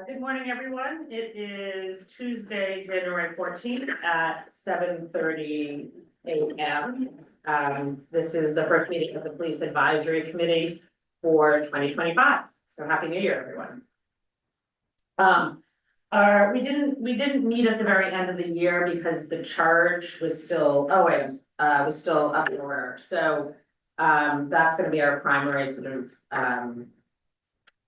Good morning, everyone. It is Tuesday, January 14th at 7:30 a.m. This is the first meeting of the Police Advisory Committee for 2025. So happy New Year, everyone. We didn't meet at the very end of the year because the charge was still, was still up in order. So that's going to be our primary sort of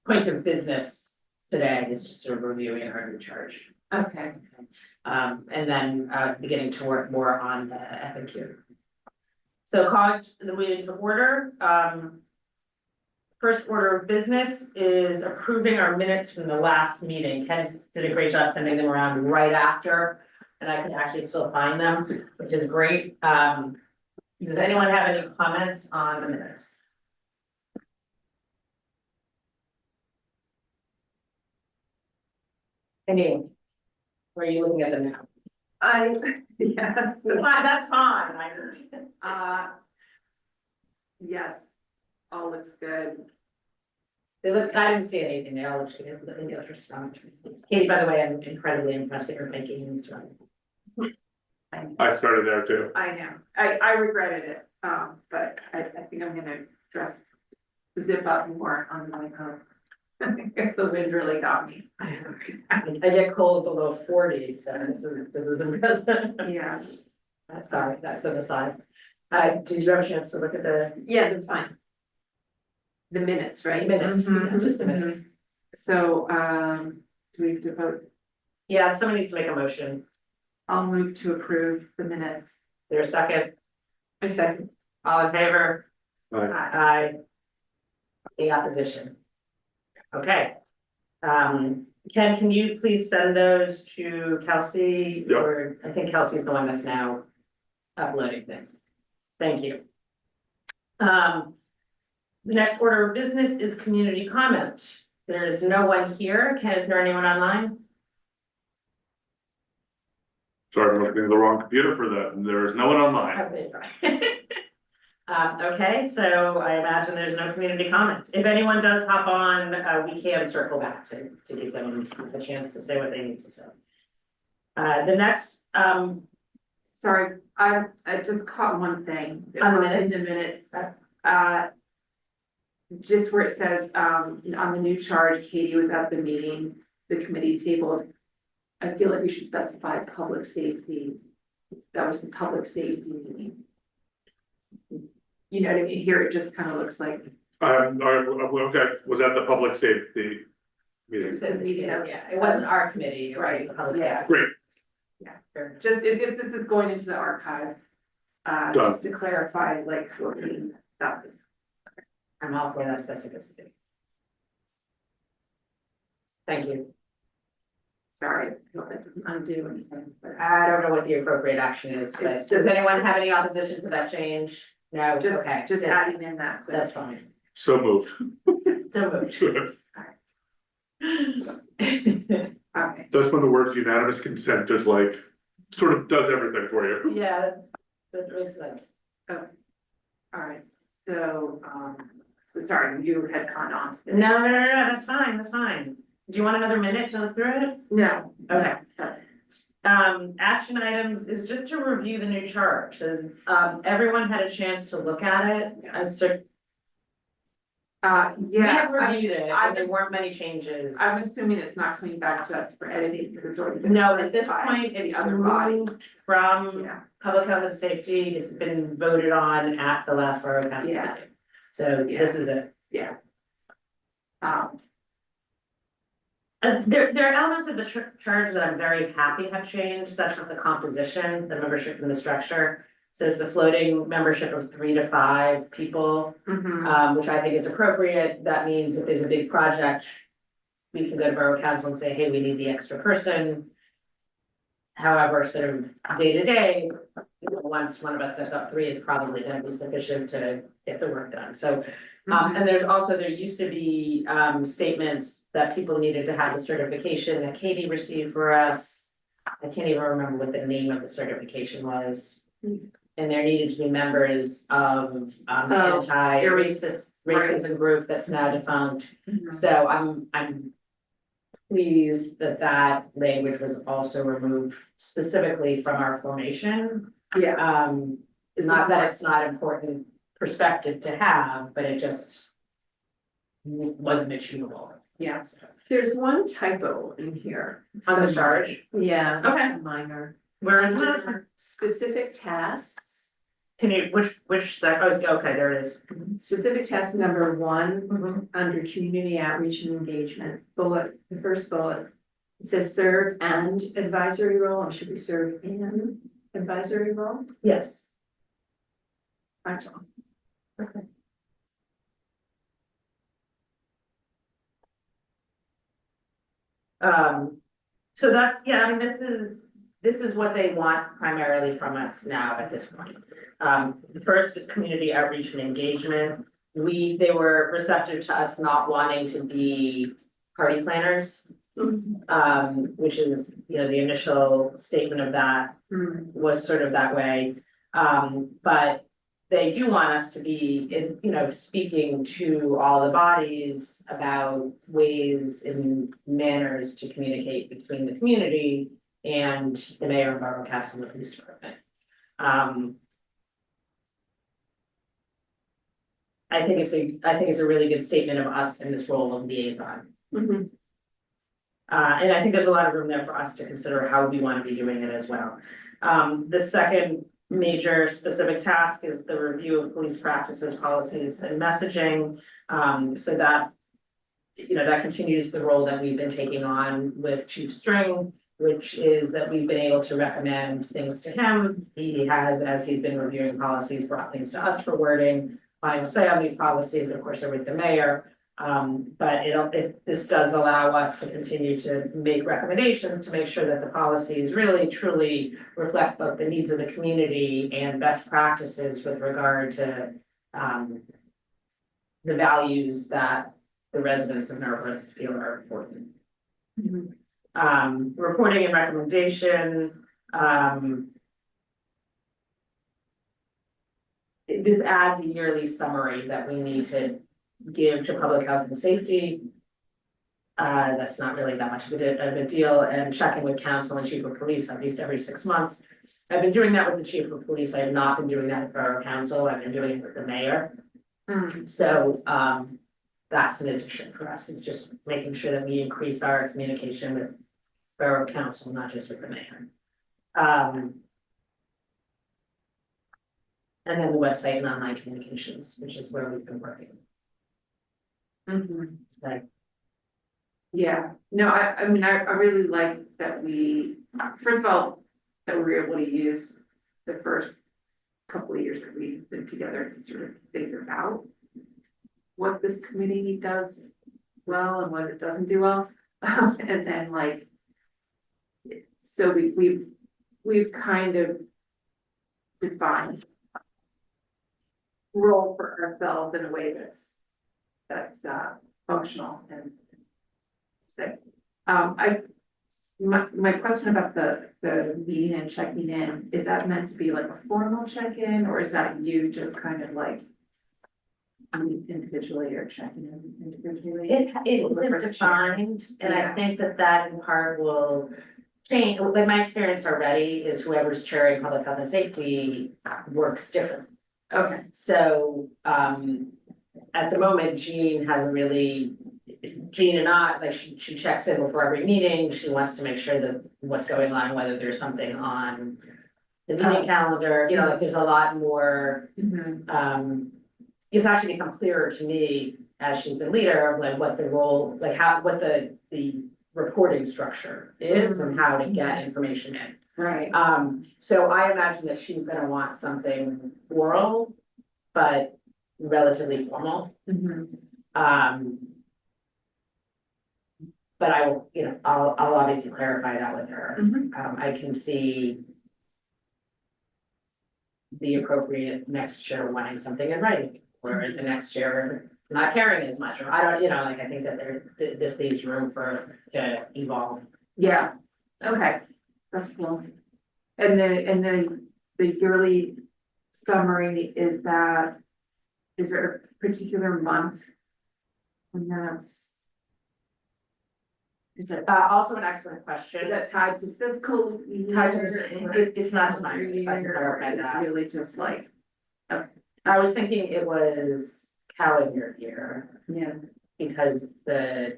point of business today, is just sort of reviewing our new charge. Okay. And then beginning to work more on the FAQ. So calling the meeting to order. First order of business is approving our minutes from the last meeting. Ken did a great job sending them around right after, and I can actually still find them, which is great. Does anyone have any comments on the minutes? Any? Or are you looking at them now? Yes. That's fine. Yes, all looks good. They look, I didn't see anything. They all look good. They look strong. Katie, by the way, I'm incredibly impressed with your making these right. I started there too. I know, I regretted it, but I think I'm gonna zip up more on the way home. Because the wind really got me. I get cold below 40, so this is impressive. Yeah. Sorry, that's an aside. Did you have a chance to look at the Yeah, they're fine. The minutes, right? minutes? Mhm. Yeah, just the minutes. So, do we have to vote? Yeah, somebody needs to make a motion. I'll move to approve the minutes. There's a second. I second. All in favor? Aye. Aye. The opposition. Okay. Ken, can you please send those to Kelsey? Yep. Or I think Kelsey's the one that's now uploading things. Thank you. The next order of business is community comment. There is no one here. Ken, is there anyone online? Sorry, I'm looking at the wrong computer for that, and there is no one online. Okay, so I imagine there's no community comment. If anyone does hop on, we can circle back to give them a chance to say what they need to say. The next, Sorry, I just caught one thing. On the minutes? In the minutes, just where it says, on the new charge, Katie was at the meeting, the committee tabled. I feel like we should specify public safety. That was the public safety meeting. You know what I mean? Here it just kind of looks like. Okay, was that the public safety meeting? yeah, it wasn't our committee, it was Right, the public. yeah. Great, Sure. Just if this is going into the archive, Done. just to clarify, like, what that was. I'm all for that specificity. Thank you. Sorry, I hope that doesn't undo anything, but I don't know what the appropriate action is, but It's does just- anyone have any opposition to that change? No, okay. just Yes, adding in that. that's fine. so moved. So moved. Okay, That's when the words unanimous consent just like, sort of does everything for you. Yeah, that makes sense. all right, so, sorry, you had gone on. to the- No, that's fine, that's fine. Do you want another minute to look through it? No. Okay. That's- Action items is just to review the new charge. Has everyone had a chance to look at it? We yeah, have reviewed it, I and there just- weren't many changes. I'm assuming it's not coming back to us for editing because it's already. been No, at this by point, the it's other body. moved from Yeah, public health and safety. It's been voted on at the last borough council Yeah. meeting. So this is it. yeah. There are elements of the charge that I'm very happy have changed, such as the composition, the membership and the structure. So it's a floating membership of 3 to 5 people, Mhm. which I think is appropriate. That means if there's a big project, we can go to borough council and say, hey, we need the extra person. However, sort of day to day, once one of us steps up, 3 is probably going to be sufficient to get the work done. So and there used to be statements that people needed to have a certification that Katie received for us. I can't even remember what the name of the certification was. And there needed to be members of anti-racist racism group that's now defunct. Mhm. So I'm pleased that that language was also removed specifically from our formation. Yeah, It's not that it's not important perspective to have, but it just wasn't achievable. yeah. So, There's one typo in here. on the charge, Yeah, Okay. it's minor. where is it? Under specific tasks, Can you, which sec, oh, okay, there it is. specific task number 1, Mhm. under community outreach and engagement, bullet, the first bullet. It says serve and advisory role, or should we serve in advisory role? Yes. That's all. So that's, yeah, I mean, this is what they want primarily from us now at this point. The first is community outreach and engagement. They were receptive to us not wanting to be party planners. Which is, you know, the initial statement of that was sort of that way. But they do want us to be, you know, speaking to all the bodies about ways and manners to communicate between the community and the mayor of Borough Castle and the police department. I think it's a really good statement of us in this role of liaison. Mhm. And I think there's a lot of room there for us to consider how we want to be doing it as well. The second major specific task is the review of police practices, policies, and messaging. So that, you know, that continues the role that we've been taking on with Chief String, which is that we've been able to recommend things to him. He has, as he's been reviewing policies, brought things to us for wording. Final say on these policies, of course, are with the mayor. But this does allow us to continue to make recommendations to make sure that the policies really truly reflect both the needs of the community and best practices with regard to the values that the residents of Narberth feel are important. Reporting and recommendation, this adds a yearly summary that we need to give to public health and safety. That's not really that much of a deal, and checking with council and chief of police at least every 6 months. I've been doing that with the chief of police. I have not been doing that with borough council. I've been doing it with the mayor. So, that's an addition for us, is just making sure that we increase our communication with borough council, not just with the mayor. And then the website and online communications, which is where we've been working. Right. Yeah, no, I mean, I really like that we, first of all, that we were able to use the first couple of years that we've been together to sort of figure out what this committee does well and what it doesn't do well. And then like, so we've kind of defined role for ourselves in a way that's functional and so, my question about the meeting and checking in, is that meant to be like a formal check-in, or is that you just kind of like individually or checking in individually? It isn't defined, and I Yeah. think that in part will change, like my experience already is whoever's chairing public health and safety works different. Okay, So, at the moment, Jean and I, like, she checks in before every meeting, she wants to make sure that what's going on, whether there's something on the meeting calendar, you know, like, there's a lot more, it's actually become clearer to me as she's been leader of like what the role, like what the reporting structure is and how to get information in. right. So I imagine that she's gonna want something oral, but relatively formal. But I will, you know, I'll obviously clarify that with her. I can see the appropriate next chair wanting something in writing, or the next chair not caring as much, or I don't, you know, like, I think that this leaves room to evolve. Yeah, okay, that's cool. And then the yearly summary, is there a particular month? And Is that, Also an excellent question. is that tied to fiscal? Tied to it's not defined, it's not clarified It's that. really just like, I was thinking it was calendar year, yeah, because the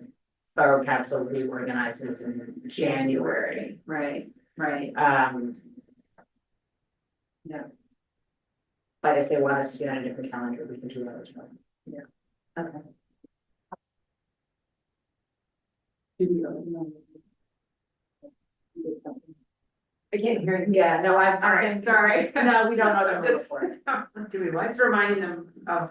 borough council reorganizes in January. right, right. Yeah. But if they want us to do it on a different calendar, we can do that as well. Okay. I can't hear you. Yeah, no, All right, sorry. No, we don't know them Just- before. Do we, just reminding them of,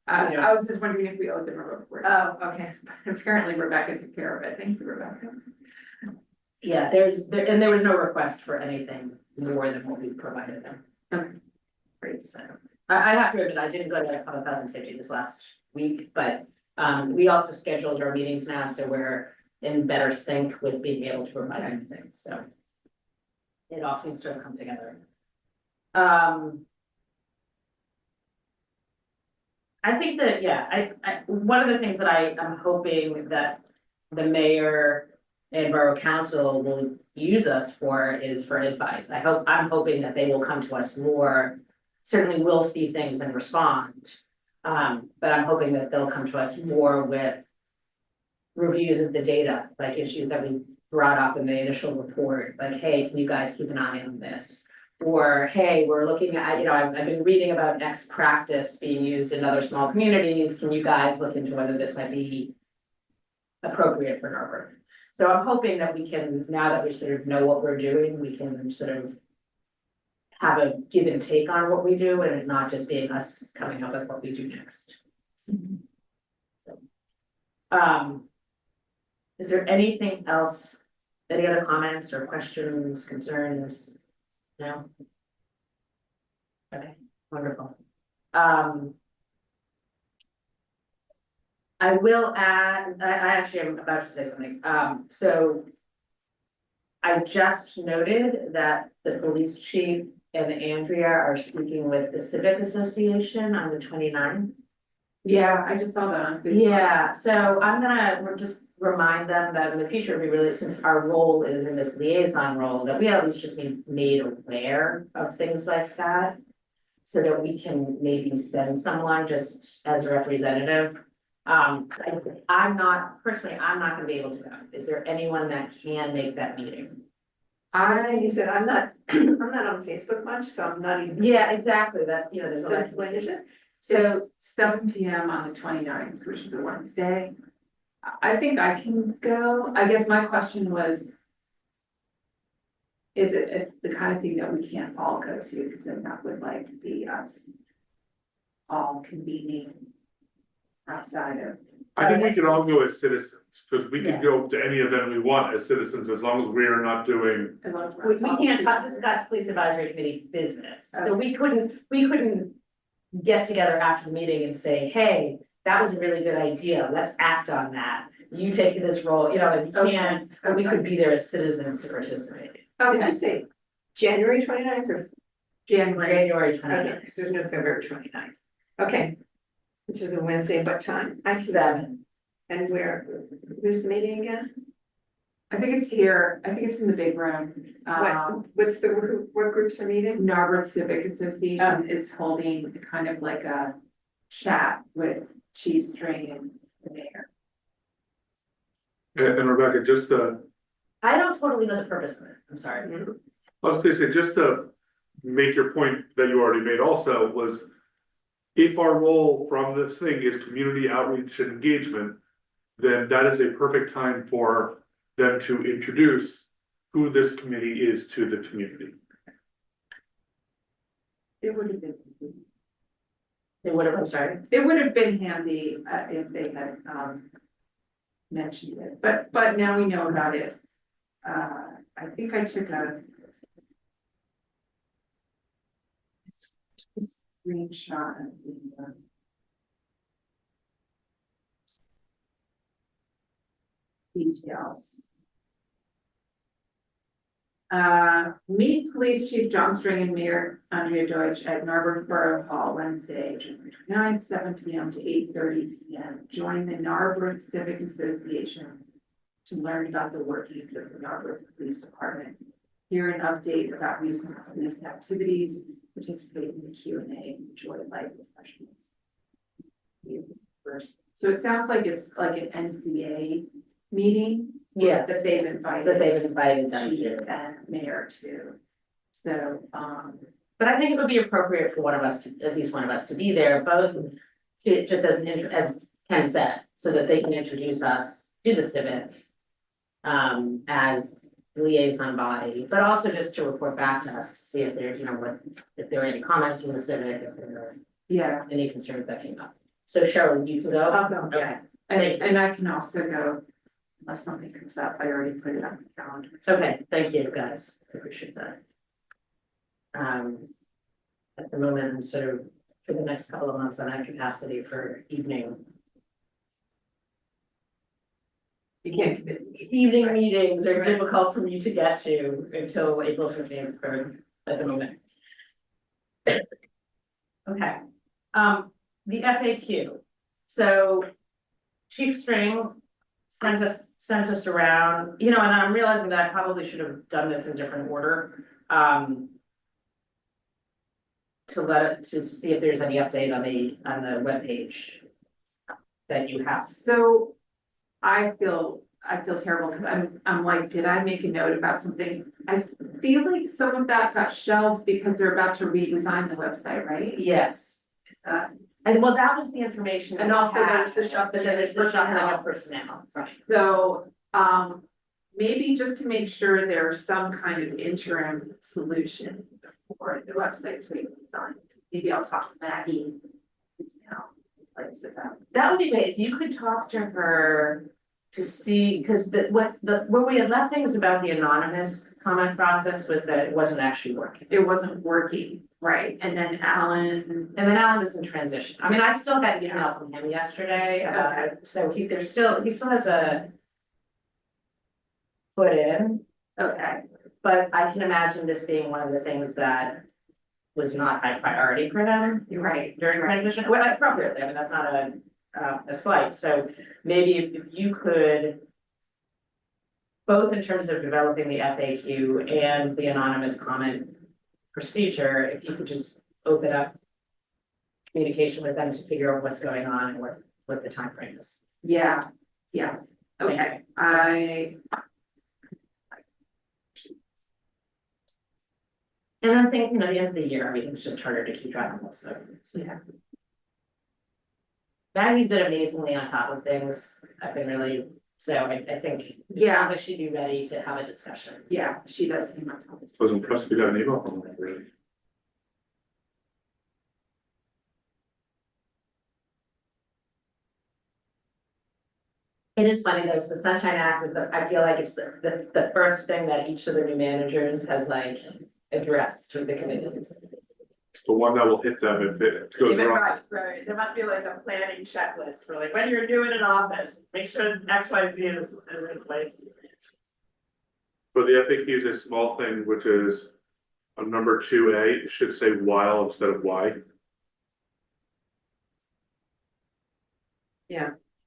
Yeah. I was just wondering if we owed them a report. Oh, okay. Apparently Rebecca took care of it. Thank you, Rebecca. Yeah, and there was no request for anything more than what we've provided them. Okay. Great, so, I have to admit, I didn't go to public health and safety this last week, but, we also scheduled our meetings now, so we're in better sync with being able to provide anything, so. It all seems to have come together. I think that, yeah, one of the things that I'm hoping that the mayor and borough council will use us for is for advice. I'm hoping that they will come to us more. Certainly we'll see things and respond. But I'm hoping that they'll come to us more with reviews of the data, like issues that we brought up in the initial report, like, hey, can you guys keep an eye on this? Or, hey, we're looking at, I've been reading about X practice being used in other small communities. Can you guys look into whether this might be appropriate for Narberth? So I'm hoping that we can, now that we sort of know what we're doing, we can sort of have a give and take on what we do, and it not just being us coming up with what we do next. Is there anything else, any other comments or questions, concerns? No? Okay, wonderful. I will add, I actually am about to say something, so. I just noted that the police chief and Andrea are speaking with the Civic Association on the 29th. Yeah, I just saw that on Facebook. Yeah, so I'm gonna just remind them that in the future, we really, since our role is in this liaison role, that we at least just be made aware of things like that. So that we can maybe send someone just as a representative. I'm not gonna be able to go. Is there anyone that can make that meeting? You said, I'm not, I'm not on Facebook much, so I'm not even. Yeah, exactly, that's, there's a So lot. when is it? So, It's 7 PM on the 29th, which is a Wednesday. I think I can go. I guess my question was. Is it the kind of thing that we can't all go to, because then that would like be us. All convening. Outside of. I think we can all go as citizens, because we Yeah. can go to any event we want as citizens, as long as we are not doing. as long as we're we can't all- discuss police advisory committee business, so we couldn't get together after the meeting and say, hey, that was a really good idea, let's act on that. You take this role, like, you can't, but we could be there as citizens to participate. Did you say January 29th or? January Okay, 29th, because there's no February 29th. Okay. Which is a Wednesday, what time? I see. 7. And who's the meeting again? I think it's here. I think it's in the big room. What groups are meeting? Narberth Civic Association is holding kind of like a chat with Cheese String and the mayor. And Rebecca, just to, I don't totally know the purpose of it, I'm sorry. I was gonna say, just to make your point that you already made also was. If our role from this thing is community outreach and engagement, then that is a perfect time for them to introduce who this committee is to the community. It would have been. I'm sorry. It would have been handy if they had mentioned it, but now we know about it. I think I took a screenshot of the details. Meet Police Chief John String and Mayor Andrea Deutsch at Narberth Borough Hall Wednesday, January 29th, 7 PM to 8:30 PM. Join the Narberth Civic Association to learn about the workings of the Narberth Police Department. Hear an update about recent police activities, participate in the Q and A, enjoy life refreshments. So it sounds like it's like an NCA meeting. Yes. That they've invited. That they've invited them Chief to. and mayor to. So, But I think it would be appropriate for one of us to, at least one of us to be there, both to, just as an as Ken said, so that they can introduce us to the civic. As liaison body, but also just to report back to us to see if there, what, if there are any comments from the civic, if there are yeah. any concerns that came up. So Cheryl, you can go? I'll go. Okay, And, Thank you. and I can also go, unless something comes up, I already put it on the calendar. okay, thank you, guys, I appreciate that. At the moment, I'm sort of, for the next couple of months, I'm at capacity for evening meetings are Right. difficult for me to get to until April 15th for, at the moment. Okay, the FAQ, so Chief String sent us around, and I'm realizing that I probably should have done this in different order. To see if there's any update on the webpage that you have. So I feel terrible because I'm like, did I make a note about something? I feel like some of that got shelved because they're about to redesign the website, right? Yes. And well, that was the information. And that we also there's had, the shuffling But then there's the of shuffling personnel. of personnel. Right. So, maybe just to make sure there's some kind of interim solution for the website to be designed. Maybe I'll talk to Maggie. It's now, like, sit down. That would be great, if you could talk to her to see, because where we had left things about the anonymous comment process was that it wasn't actually working. It wasn't working, right? And then Alan, And then Alan was in transition, I mean, I still got an email from him yesterday about it, so he still has a foot in, okay, but I can imagine this being one of the things that was not high priority for them you're right. during transition, well, appropriately, I mean, that's not a slight, so maybe if you could, both in terms of developing the FAQ and the anonymous comment procedure, if you could just open up communication with them to figure out what's going on and what the timeframe is. Yeah, Thank okay, And I'm thinking, at the end of the year, everything's just harder to keep track of, so. yeah, Maggie's been amazingly on top of things, I've been really, so I think it Yeah. sounds like she'd be ready to have a discussion. yeah, she does seem on top of it. I was impressed we got an email from them, really. It is funny though, it's the Sunshine Act is I feel like it's the first thing that each of the new managers has like addressed with the committees. It's the one that will hit them if it goes wrong. Right, there must be like a planning checklist for like, when you're doing an office, make sure X, Y, Z is in place. For the FAQ is a small thing, which is on number 2A, it should say while instead of why.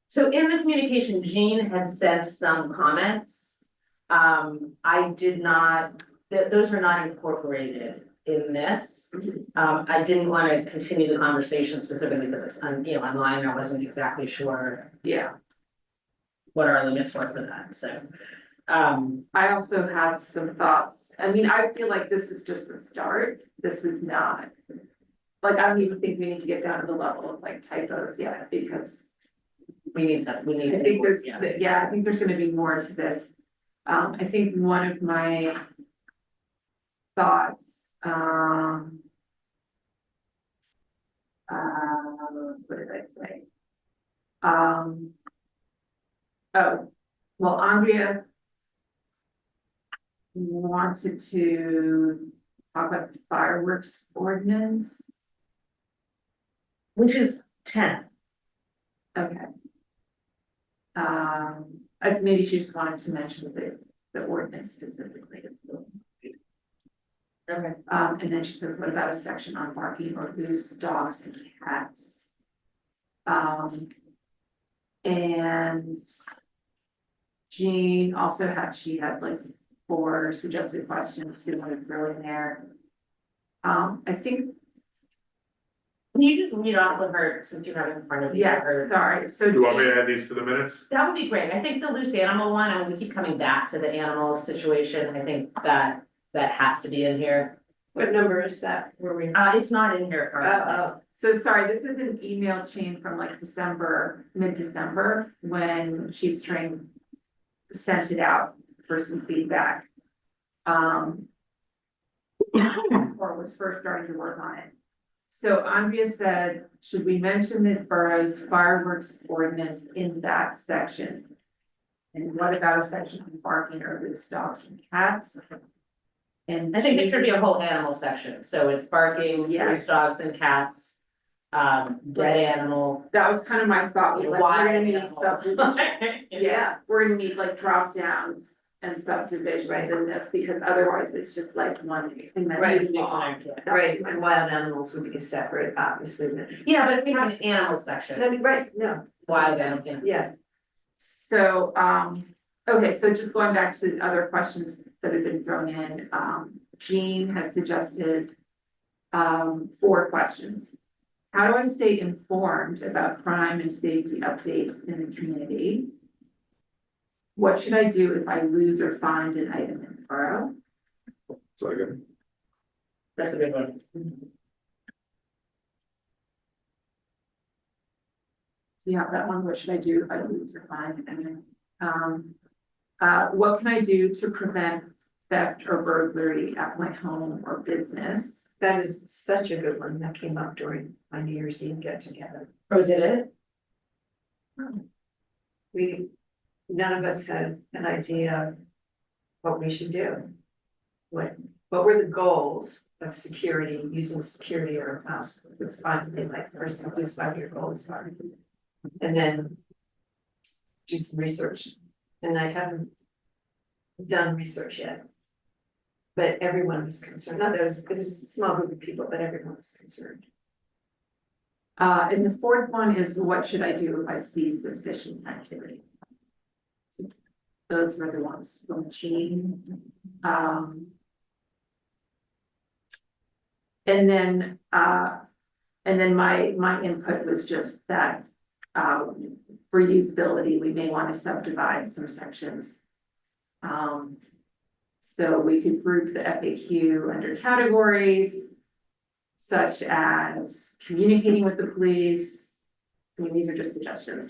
So in the communication, Jean had sent some comments. I did not, those are not incorporated in this. I didn't want to continue the conversation specifically because it's online, I wasn't exactly sure Yeah, what our limits were for that, so. I also had some thoughts. I mean, I feel like this is just a start. This is not. Like, I don't even think we need to get down to the level of like typos yet, because we need. I think there's, Yeah. yeah, I think there's gonna be more to this. I think one of my thoughts, what did I say? Oh, well, Andrea wanted to talk about the fireworks ordinance. Which is 10. Okay. Maybe she just wanted to mention the ordinance specifically. Okay. And then she said, what about a section on barking or loose dogs and cats? And Jean also she had like 4 suggested questions to want to throw in there. I think, Can you just read off of her, since you have it in front of you? yes, her- sorry, so. Do you want me Jean- to add these to the minutes? That would be great. I think the loose animal one, and we keep coming back to the animal situation. I think that has to be in here. What number is that? Were we? It's not in here currently. So sorry, this is an email chain from like December, mid-December, when Chief String sent it out for some feedback. Or was first starting to work on it. So Andrea said, should we mention the borough's fireworks ordinance in that section? And what about a section on barking or loose dogs and cats? And I think there should be a whole animal section. So it's barking, Yes. loose dogs and cats, dead animal. that was kind of my thought, was like, we're wild gonna need animal. subdivision. Yeah, we're gonna need like drop downs and subdivisions Right. in this, because otherwise it's just like one. Right. law. Right, and wild animals would be a separate, obviously, then. Yeah, but if we have an animal section, No, right, no, wild animals. yeah, So, okay, so just going back to the other questions that have been thrown in, Jean has suggested 4 questions. How do I stay informed about crime and safety updates in the community? What should I do if I lose or find an item in the borough? So again, That's a good one. So you have that one, what should I do if I lose or find an item? What can I do to prevent theft or burglary at my home or business? that is such a good one, that came up during my New Year's Eve get together. Oh, did it? None of us had an idea of what we should do. What were the goals of security, using security at our house? It's fine, they like first do some of your goals are. And then do some research, and I haven't done research yet. But everyone was concerned, not those, it was a small group of people, but everyone was concerned. And the 4th one is, what should I do if I see suspicious activity? So those were the ones from Jean. And then my input was just that, for usability, we may want to subdivide some sections. So we could group the FAQ under categories such as communicating with the police. I mean, these are just suggestions.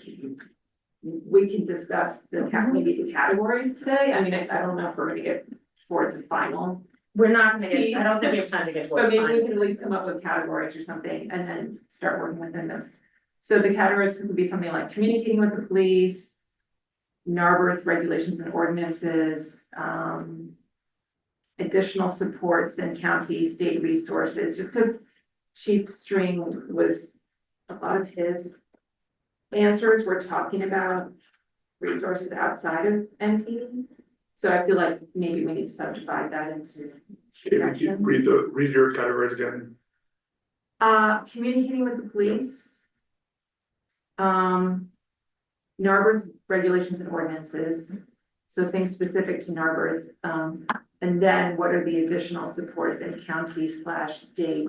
We can discuss maybe the categories today. I mean, I don't know if we're gonna get towards a final, We're not gonna get, I don't think we have time to get to but it. maybe we can at least come up with categories or something and then start working within those. So the categories could be something like communicating with the police, Narberth regulations and ordinances, additional supports and county, state resources, just because Chief String was, a lot of his answers were talking about resources outside of NP. So I feel like maybe we need to subdivide that into if you sections. read your categories again. Communicating with the police. Narberth regulations and ordinances, so things specific to Narberth. And then what are the additional supports in county/state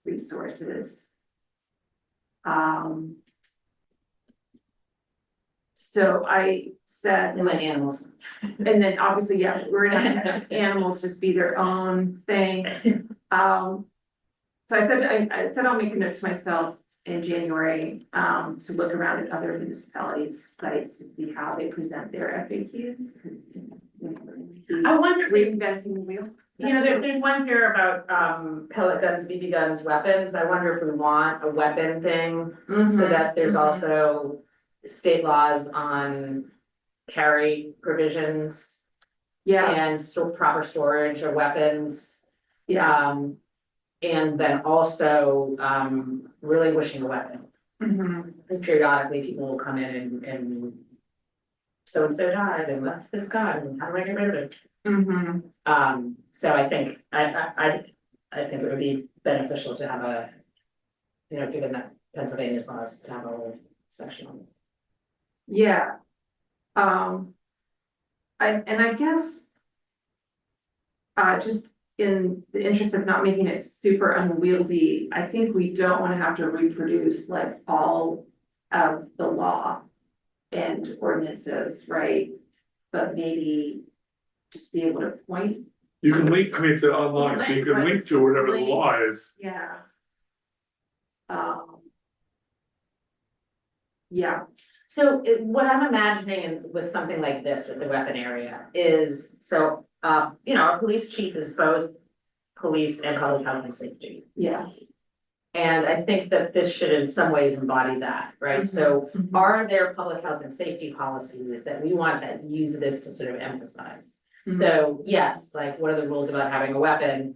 resources? So I said. And then animals. And then obviously, yeah, we're gonna have animals just be their own thing. So I said I'll make a note to myself in January, to look around at other municipalities' sites to see how they present their FAQs. I wonder if Reinventing the wheel. you know, there's one here about, pellet guns, BB guns, weapons. I wonder if we want a weapon thing, so that there's also state laws on carry provisions Yeah, and proper storage of weapons. yeah. And then also, relinquishing a weapon, Mhm. because periodically people will come in and so-and-so died and left this gun, and how do I get rid of it? Mhm. So I think, I think it would be beneficial to have a, you know, given that Pennsylvania's laws, to have a whole section on it. Yeah. I guess. Just in the interest of not making it super unwieldy, I think we don't wanna have to reproduce like all of the law. And ordinances, right? But maybe just be able to point. You can link, I mean, it's online, so you can link to whatever the law is. Yeah. Yeah, So what I'm imagining with something like this, with the weapon area, is, so, you know, our police chief is both police and public health and safety. yeah. And I think that this should in some ways embody that, right? So are there public health and safety policies that we want to use this to sort of emphasize? So yes, like what are the rules about having a weapon?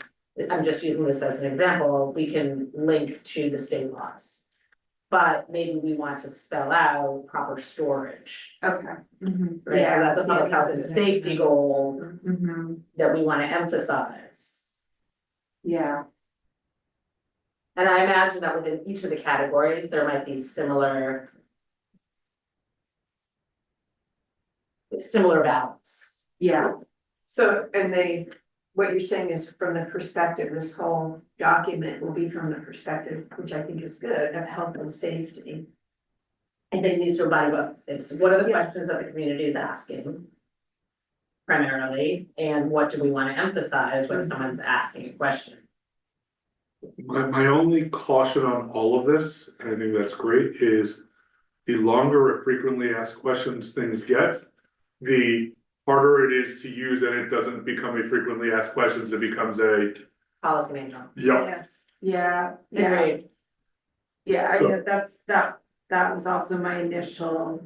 I'm just using this as an example, we can link to the state laws. But maybe we want to spell out proper storage, Okay. right? Because that's a public health and safety goal that we want to emphasize. Yeah, And I imagine that within each of the categories, there might be similar balance. yeah, So, and what you're saying is from the perspective, this whole document will be from the perspective, which I think is good, of health and safety. I think it needs to embody both. It's what are the Yeah. questions that the community is asking? Primarily, and what do we want to emphasize when someone's asking a question? My only caution on all of this, and I think that's great, is the longer or frequently asked questions things get, the harder it is to use, and it doesn't become a frequently asked questions, it becomes a, Policy manual. yeah. Yes. yeah, Agreed. yeah, I So- know that was also my initial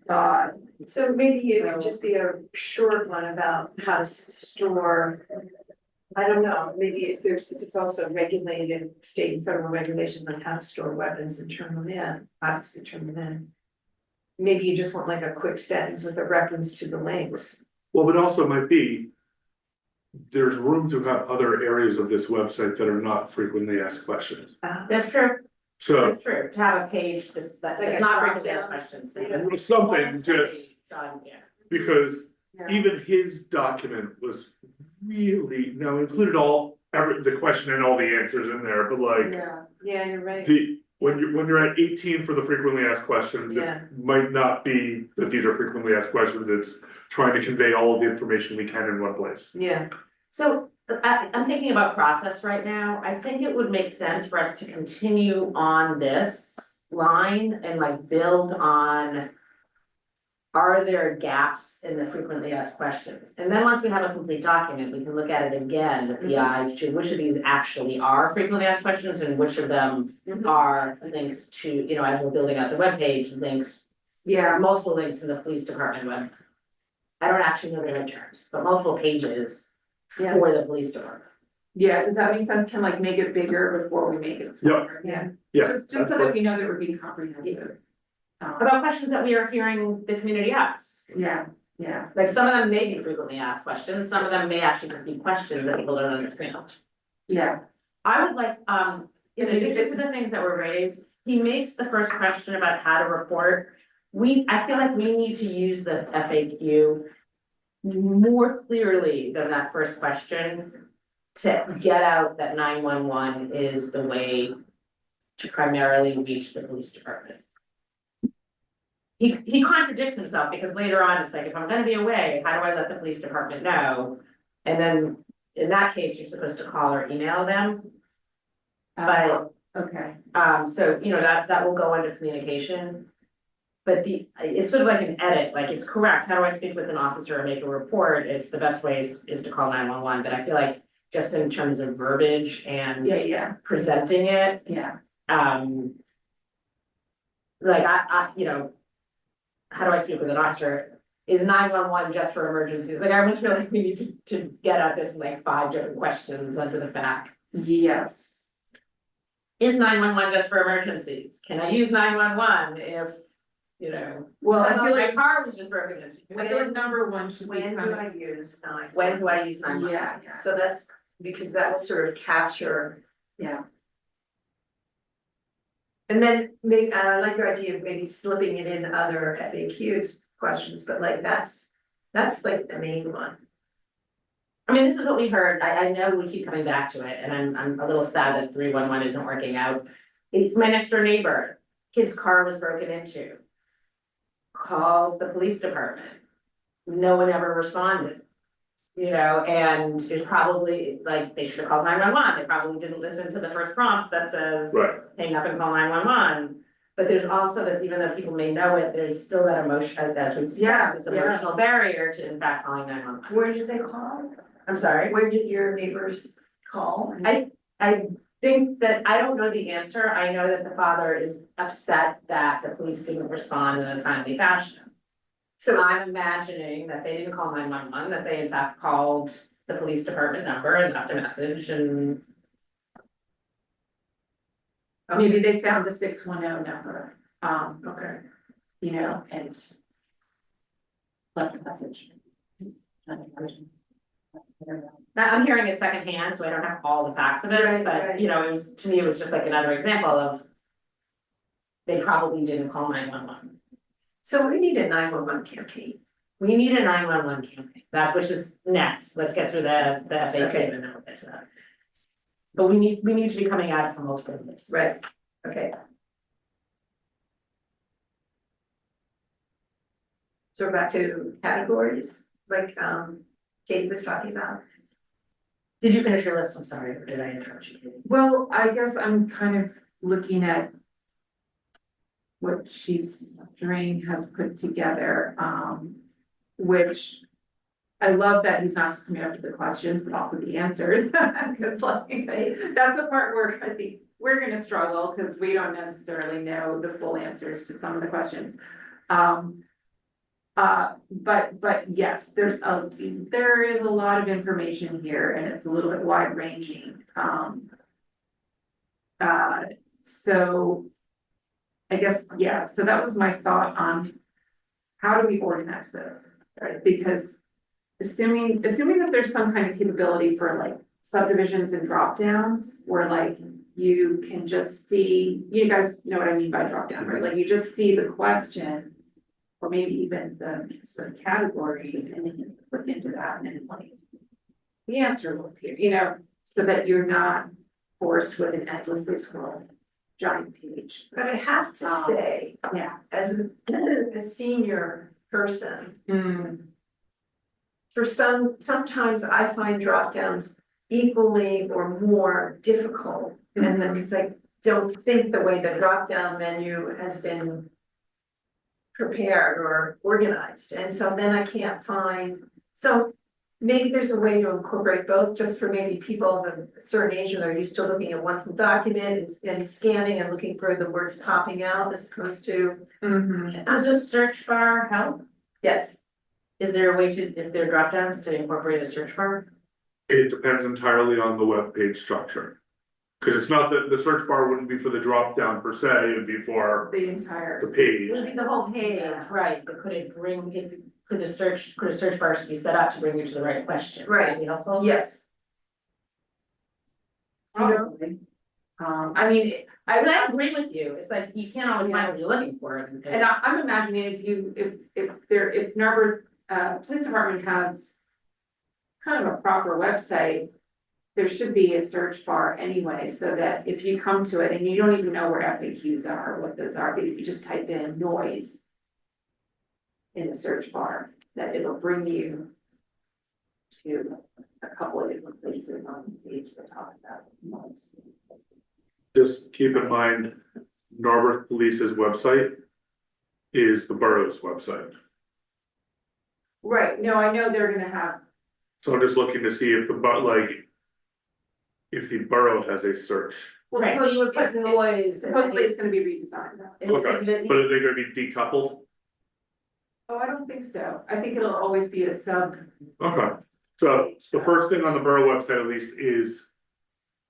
thought. So maybe it would just be a short one about how to store. I don't know, maybe if it's also regulated, state and federal regulations on how to store weapons and turn them in, obviously turn them in. Maybe you just want like a quick sentence with a reference to the links. Well, but also might be. There's room to have other areas of this website that are not frequently asked questions. That's true, So that's true, to have a page that's Like that's a not drop frequently asked down. questions. Yeah. something just Done, yeah. because Yeah. even his document was really, now included the question and all the answers in there, but like. Yeah, Yeah, you're right. When you're at 18 for the frequently asked questions, it Yeah. might not be that these are frequently asked questions, it's trying to convey all of the information we can in one place. Yeah, So I'm thinking about process right now. I think it would make sense for us to continue on this line and like build on. Are there gaps in the frequently asked questions? And then once we have a complete document, we can look at it again with the eyes to which of these actually are frequently asked questions and which of them are links to, you know, as we're building out the webpage, links. yeah, Multiple links in the police department web. I don't actually know the right terms, but multiple pages yeah, for the police department. yeah, does that make sense? Can like make it bigger before we make it smaller? yeah. Yeah. Just that's so that what- we know that we're being comprehensive. About questions that we are hearing the community ask. Yeah, yeah, Like some of them may be frequently asked questions, some of them may actually just be questions that people don't understand. yeah, I would like, in addition to the things that were raised, he makes the first question about how to report. I feel like we need to use the FAQ more clearly than that first question to get out that 911 is the way to primarily reach the police department. He contradicts himself because later on, it's like, if I'm gonna be away, how do I let the police department know? And then in that case, you're supposed to call or email them. But, okay, so, you know, that will go under communication. But it's sort of like an edit, like it's correct, how do I speak with an officer or make a report? It's the best way is to call 911, but I feel like just in terms of verbiage and yeah, presenting it, yeah, like you know. How do I speak with an officer? Is 911 just for emergencies? Like, I almost feel like we need to get at this in like 5 different questions under the fact. yes. Is 911 just for emergencies? Can I use 911 if, you know, Well, I feel my like, car was just broken into? I feel like number one should be When kind do of, I use 9? When do I use 911? yeah, So that's, because that will sort of capture. yeah, And then maybe, I like your idea of maybe slipping it in other FAQs questions, but like that's That's like the main one. I mean, this is what we heard, I know we keep coming back to it, and I'm a little sad that 311 isn't working out. My next door neighbor, kid's car was broken into. Called the police department. No one ever responded. You know, and it's probably, like, they should have called 911, they probably didn't listen to the first prompt that says. Right. Hang up and call 911. But there's also this, even though people may know it, there's still that emotion, as we Yeah, discussed, this emotional barrier to in fact calling 911. Where did they call? I'm sorry. Where did your neighbors call? I think that, I don't know the answer, I know that the father is upset that the police didn't respond in a timely fashion. So I'm imagining that they didn't call 911, that they in fact called the police department number and left a message and. Maybe they found the 610 number, Okay. you know, and left a message. Now, I'm hearing it secondhand, so I don't have all the facts of it, Right, but right. you know, it was, to me, it was just like another example of. They probably didn't call 911. So we need a 911 campaign. We need a 911 campaign, that which is next, let's get through the FAQ Okay. and then we'll get to that. But we need to be coming at it from multiple ways. Right, okay. So back to categories, like, Katie was talking about. Did you finish your list? I'm sorry, or did I interrupt you? Katie? Well, I guess I'm kind of looking at what Chief Drain has put together, which I love that he's not just coming up with the questions, but also the answers. Cause like, that's the part where I think we're gonna struggle, cause we don't necessarily know the full answers to some of the questions. But yes, there is a lot of information here and it's a little bit wide ranging. So I guess, yeah, so that was my thought on how do we organize this, right? Because assuming that there's some kind of capability for like subdivisions and drop downs where like you can just see, you guys know what I mean by drop down, right? Like you just see the question or maybe even the category and then you click into that and then like the answer will appear, you know, so that you're not forced with an endlessly scrolled giant page. But I have to say, Yeah. as a senior person, sometimes I find drop downs equally or more difficult. And then, because I don't think the way the drop down menu has been prepared or organized, and so then I can't find, so maybe there's a way to incorporate both, just for maybe people of a certain age and they're used to looking at one document and scanning and looking for the words popping out as opposed to. Does a search bar help? Yes, Is there a way to, if there are drop downs, to incorporate a search bar? It depends entirely on the web page structure. Cause it's not that the search bar wouldn't be for the drop down per se, it'd be for The entire. the It would page. be the whole page, right, but could it bring, could a search bar be set up to bring you to the right question? Right. Would that be helpful? yes. Probably. I mean, I agree with you, it's like, you can't always find what you're looking for. and I'm imagining if Narberth, Police Department has kind of a proper website, there should be a search bar anyway, so that if you come to it and you don't even know where FAQs are, what those are, but if you just type in noise in the search bar, that it'll bring you to a couple of different places on the page that talk about noise. Just keep in mind, Narberth Police's website is the borough's website. Right, no, I know they're gonna have, So I'm just looking to see if if the borough has a search. Right, so you would put noise. supposedly it's gonna be redesigned. Okay, but are they gonna be decoupled? Oh, I don't think so. I think it'll always be a sub. Okay, so the first thing on the borough website at least is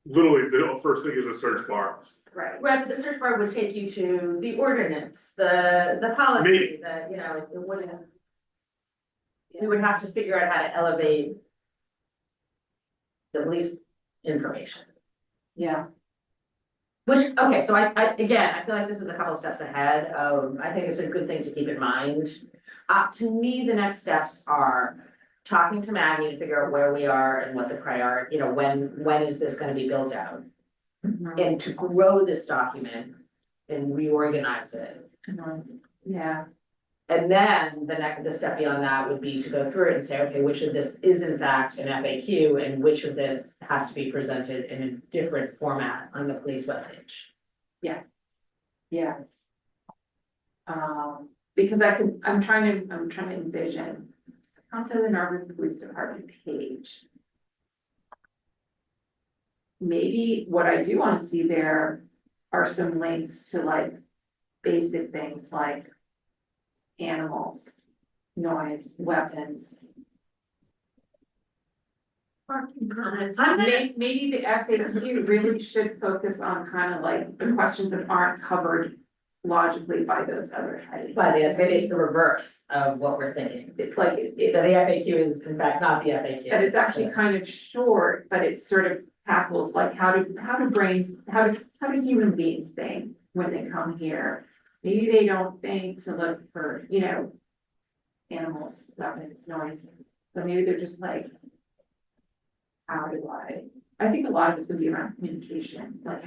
literally the first thing is a search bar. Right. Right, but the search bar would take you to the ordinance, the policy, Maybe. the, you know, it wouldn't. We would have to figure out how to elevate. The police information, Yeah. which, okay, so I, again, I feel like this is a couple steps ahead, I think it's a good thing to keep in mind. To me, the next steps are talking to Maggie to figure out where we are and what the priority, when is this gonna be built out? And to grow this document and reorganize it. Yeah, And then the step beyond that would be to go through it and say, okay, which of this is in fact an FAQ and which of this has to be presented in a different format on the police webpage. yeah. Because I'm trying to envision, onto the Narberth Police Department page. Maybe what I do want to see there are some links to like basic things like animals, noise, weapons. Maybe the FAQ really should focus on kind of like the questions that aren't covered logically by those other headings. But maybe it's the reverse of what we're thinking. It's like, The FAQ is in fact not the FAQ. and it's actually kind of short, but it sort of tackles like how do human beings think when they come here? Maybe they don't think to look for, animals, weapons, noise, but maybe they're just like, how do I think a lot of it's gonna be around communication, like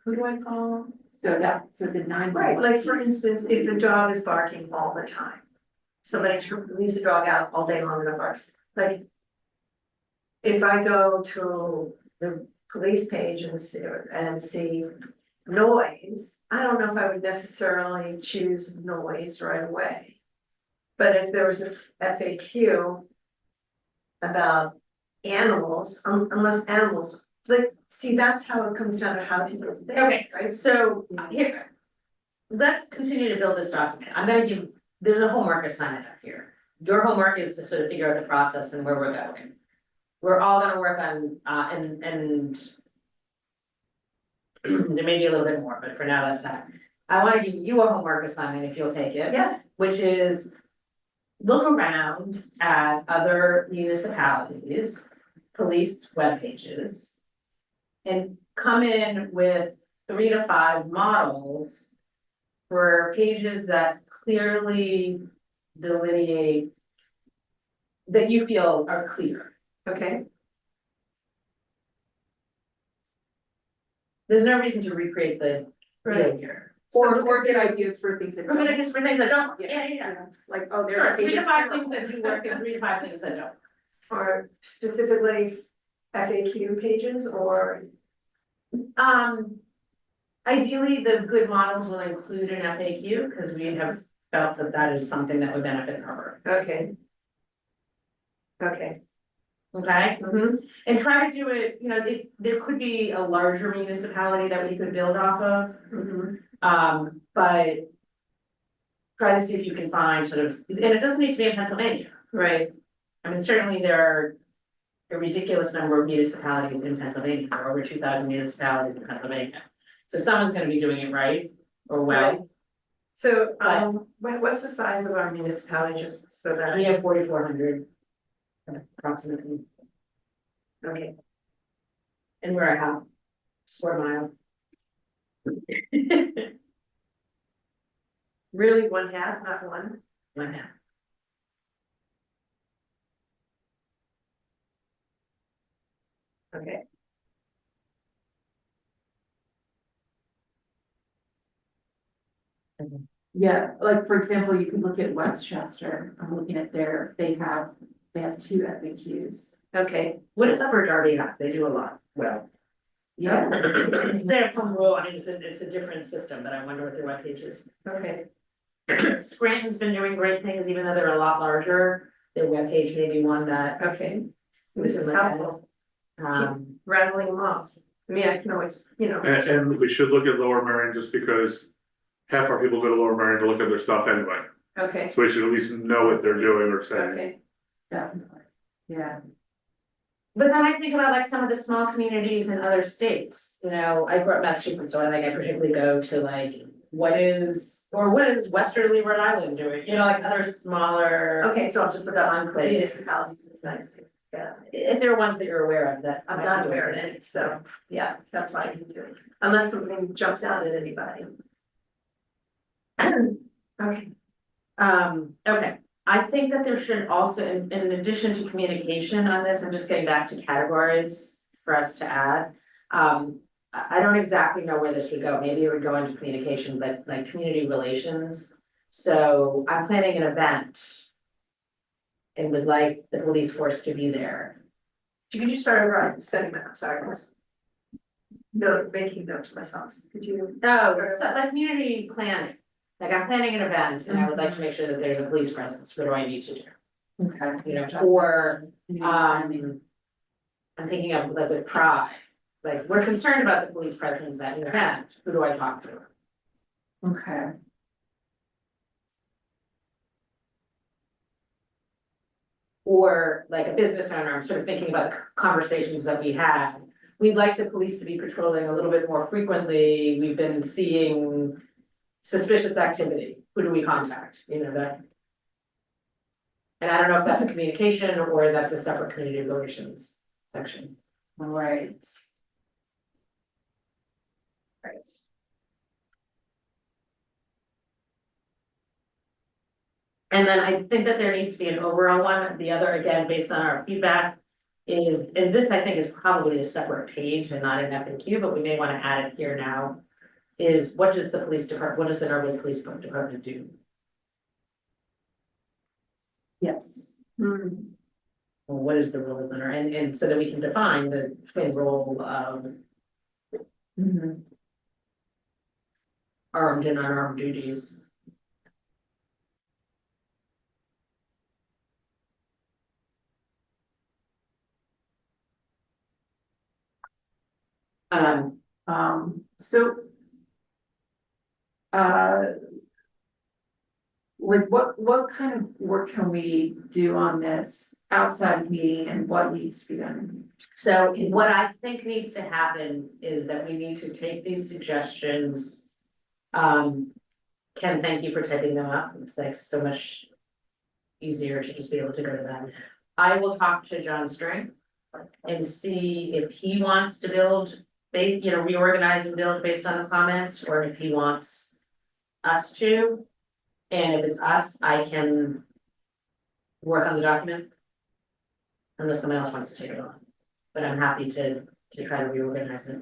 who do I call? So the 911. Right, like for instance, if the dog is barking all the time, somebody leaves the dog out all day long and it barks, like. If I go to the police page and see noise, I don't know if I would necessarily choose noise right away. But if there was a FAQ about animals, unless animals, like, see, that's how it comes down to how people think, Okay, right? so here, let's continue to build this document. There's a homework assignment up here. Your homework is to sort of figure out the process and where we're going. We're all gonna work on, and there may be a little bit more, but for now, that's that. I wanna give you a homework assignment if you'll take it. Yes, Which is look around at other municipalities, police web pages. And come in with 3 to 5 models for pages that clearly delineate that you feel are clear. okay, There's no reason to recreate the wheel here. Or get ideas for things that We're gonna don't. just for things that don't, yeah. Like, oh, there Sure, are 3 to 5 pages. things that do work and 3 to 5 things that don't. or specifically FAQ pages or, Ideally, the good models will include an FAQ, because we have felt that that is something that would benefit Harvard, okay. Okay. okay? Mm-hmm. And try to do it, there could be a larger municipality that we could build off of, but try to see if you can find sort of, and it doesn't need to be in Pennsylvania. Right, I mean, certainly there are a ridiculous number of municipalities in Pennsylvania, there are over 2,000 municipalities in Pennsylvania. So someone's gonna be doing it right or well. so, what's the size of our municipality, just so that, We have 4,400 approximately, okay, and we're a half square mile. really 1/2, not one, One half. okay, Yeah, like, for example, you can look at Westchester, I'm looking at they have 2 FAQs. okay, What does Upper Darby have? They do a lot, well. Yeah. They're from rural, I mean, it's a different system, but I wonder what their webpage is. okay, Scranton's been doing great things, even though they're a lot larger, their webpage may be one that, okay. This is Something like that. helpful, rattling them off, I mean, I can always, And we should look at Lower Marion just because half our people go to Lower Marion to look at their stuff anyway. okay, So we should at least know what they're doing or saying. okay, Definitely, yeah. But then I think about like some of the small communities in other states, I grew up in Massachusetts, so I particularly go to like, what is Westerly Rhode Island doing, like other smaller. okay, so I'll just look up Enclaves. municipalities, nice, yeah. If there are ones that you're aware of that. I'm not aware of any, so, yeah, that's why I can do it, unless something jumps out at anybody. Okay, Okay, I think that there should also, in addition to communication on this, I'm just getting back to categories for us to add. I don't exactly know where this would go, maybe it would go into communication, but like community relations. So I'm planning an event. And would like the police force to be there. Could you start over on setting that, sorry, I was. No, making note to myself, could you? No, so like community planning, like I'm planning an event and I would like to make sure that there's a police presence, what do I need to do? Okay. You know, or, I'm thinking of like with Pride, like, we're concerned about the police presence at an event, who do I talk to? Okay. Or like a business owner, I'm sort of thinking about the conversations that we had. We'd like the police to be patrolling a little bit more frequently, we've been seeing suspicious activity, who do we contact, you know, that. And I don't know if that's a communication or that's a separate community relations section. Right. Right. And then I think that there needs to be an overall one, the other, again, based on our feedback. Is, and this I think is probably a separate page and not an FAQ, but we may want to add it here now. Is what does the police department, what does the Norwood Police Department do? Yes. Or what is the role of the, and so that we can define the twin role of armed and unarmed duties. So. Like what kind of work can we do on this outside of meeting and what needs to be done? So what I think needs to happen is that we need to take these suggestions. Ken, thank you for typing them up. It's like so much easier to just be able to go to them. I will talk to John String and see if he wants to build, you know, reorganize and build based on the comments, or if he wants us to. And if it's us, I can work on the document. Unless someone else wants to take it on, but I'm happy to try to reorganize it.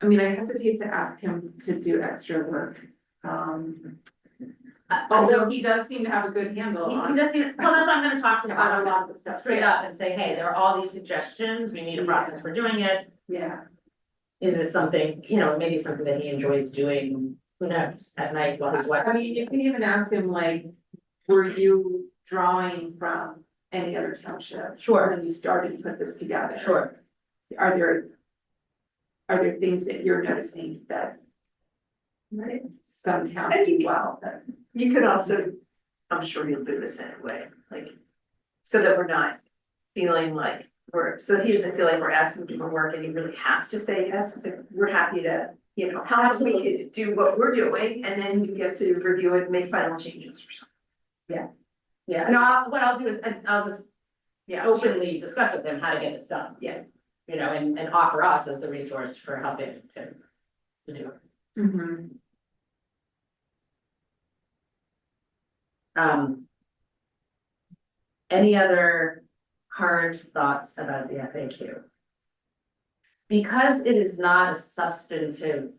I mean, I hesitate to ask him to do extra work. Although he does seem to have a good handle He on. just, well, that's what I'm gonna talk to him On a about, lot of the stuff. straight up and say, hey, there are all these suggestions, we need a process for doing it. Yeah, Is this something, you know, maybe something that he enjoys doing, who knows, at night while he's I watching. mean, you can even ask him like, were you drawing from any other township? Sure. When you started to put this together? Sure, Are there things that you're noticing that? Right, some towns do well, that, You could also, I'm sure you'll do this anyway, like, so that we're not feeling like so he doesn't feel like we're asking him to do more work and he really has to say yes, it's like, we're happy to, you know, how we could do what we're doing, and then you get to review it and make final changes or something. yeah, no, what I'll do is, I'll just Yeah, openly discuss with him how to get this done. Yeah. You know, and offer us as the resource for helping to do it. Any other current thoughts about the FAQ? Because it is not a substantive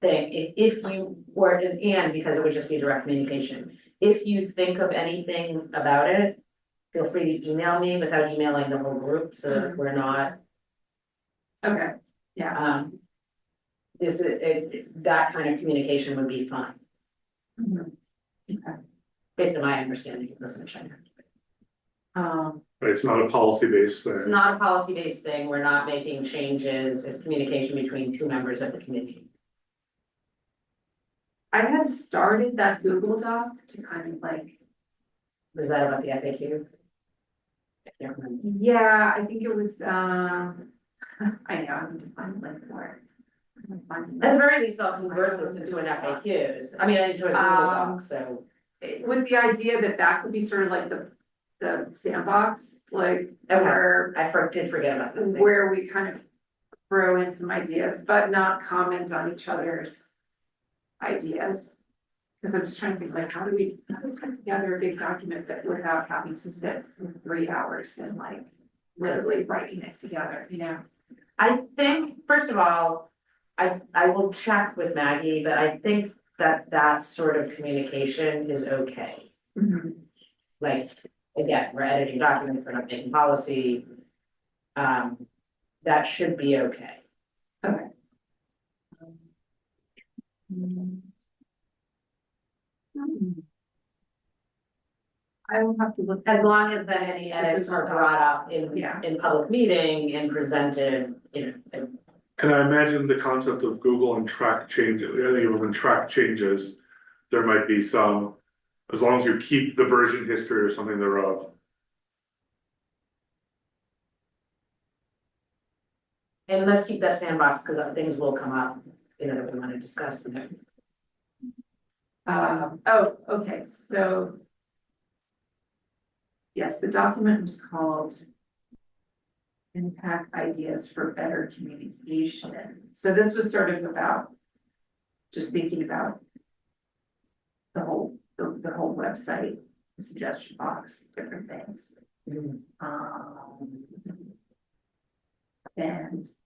thing, if you were, and because it would just be direct communication, if you think of anything about it, feel free to email me without emailing the whole group, so that we're not, okay, yeah. That kind of communication would be fine, Okay. based on my understanding of this mission. It's not a policy-based It's thing. not a policy-based thing, we're not making changes, it's communication between two members of the committee. I had started that Google Doc to kind of like, Was that about the FAQ? I can't remember. yeah, I think it was, I know, I need to find the link for it. At the very least, I'll convert this into an FAQs, I mean, into a Google Doc, so. With the idea that that could be sort of like the sandbox, like, Okay. where, Did forget about that thing. where we kind of throw in some ideas, but not comment on each other's ideas. Cause I'm just trying to think like, how do we put together a big document that without having to sit for 3 hours and like literally writing it together, you know? I think, first of all, I will check with Maggie, but I think that sort of communication is okay. Like, again, we're editing documents, we're not making policy. That should be okay. Okay. I will have to look. As long as then any edits are brought up Yeah. in public meeting and presented, and And I imagine the concept of Google and track changes, when track changes, there might be some, as long as you keep the version history or something thereof. and let's keep that sandbox, because things will come up, that we want to discuss. Oh, okay, so. Yes, the document was called. Impact Ideas for Better Communication. So this was sort of about. Just thinking about. The whole website, the suggestion box, different things. And,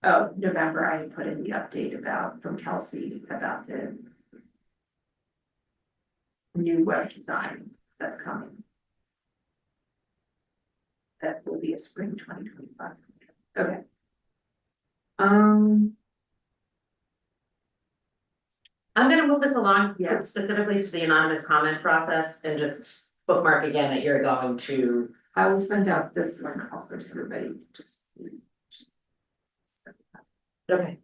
oh, November, I put in the update from Kelsey about the. New web design that's coming. That will be a spring 2025. Okay. I'm gonna move this along Yeah. specifically to the anonymous comment process and just bookmark again that you're going to. I will send out this link also to everybody, just. Okay.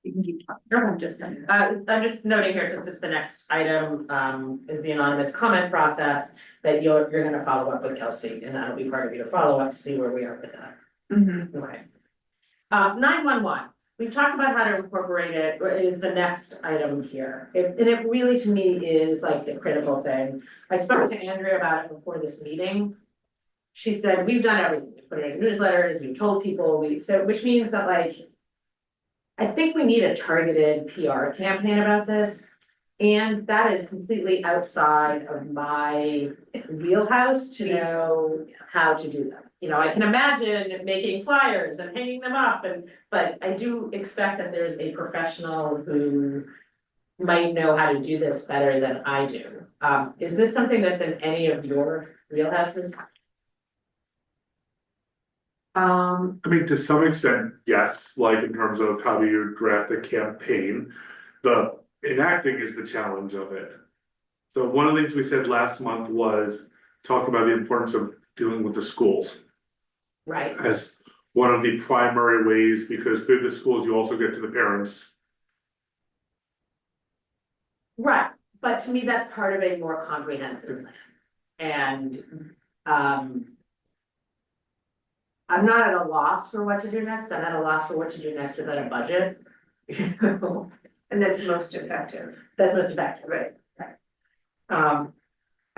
You can keep talking. I'm just sending it. I'm just noting here, since it's the next item, is the anonymous comment process, that you're gonna follow up with Kelsey, and that'll be part of your follow-up to see where we are with that. Okay. 911, we've talked about how to incorporate it, is the next item here. And it really, to me, is like the critical thing. I spoke to Andrea about it before this meeting. She said, we've done everything, we put it in newsletters, we've told people, which means that like, I think we need a targeted PR campaign about this. And that is completely outside of my wheelhouse to know how to do that. I can imagine making flyers and hanging them up but I do expect that there's a professional who might know how to do this better than I do. Is this something that's in any of your wheelhouses? I mean, to some extent, yes, like in terms of how do you draft a campaign, the enacting is the challenge of it. So one of the things we said last month was talk about the importance of dealing with the schools Right. as one of the primary ways, because through the schools, you also get to the parents. Right, but to me, that's part of a more comprehensive plan. And, I'm not at a loss for what to do next. I'm at a loss for what to do next without a budget. And that's most effective. That's most effective, right? I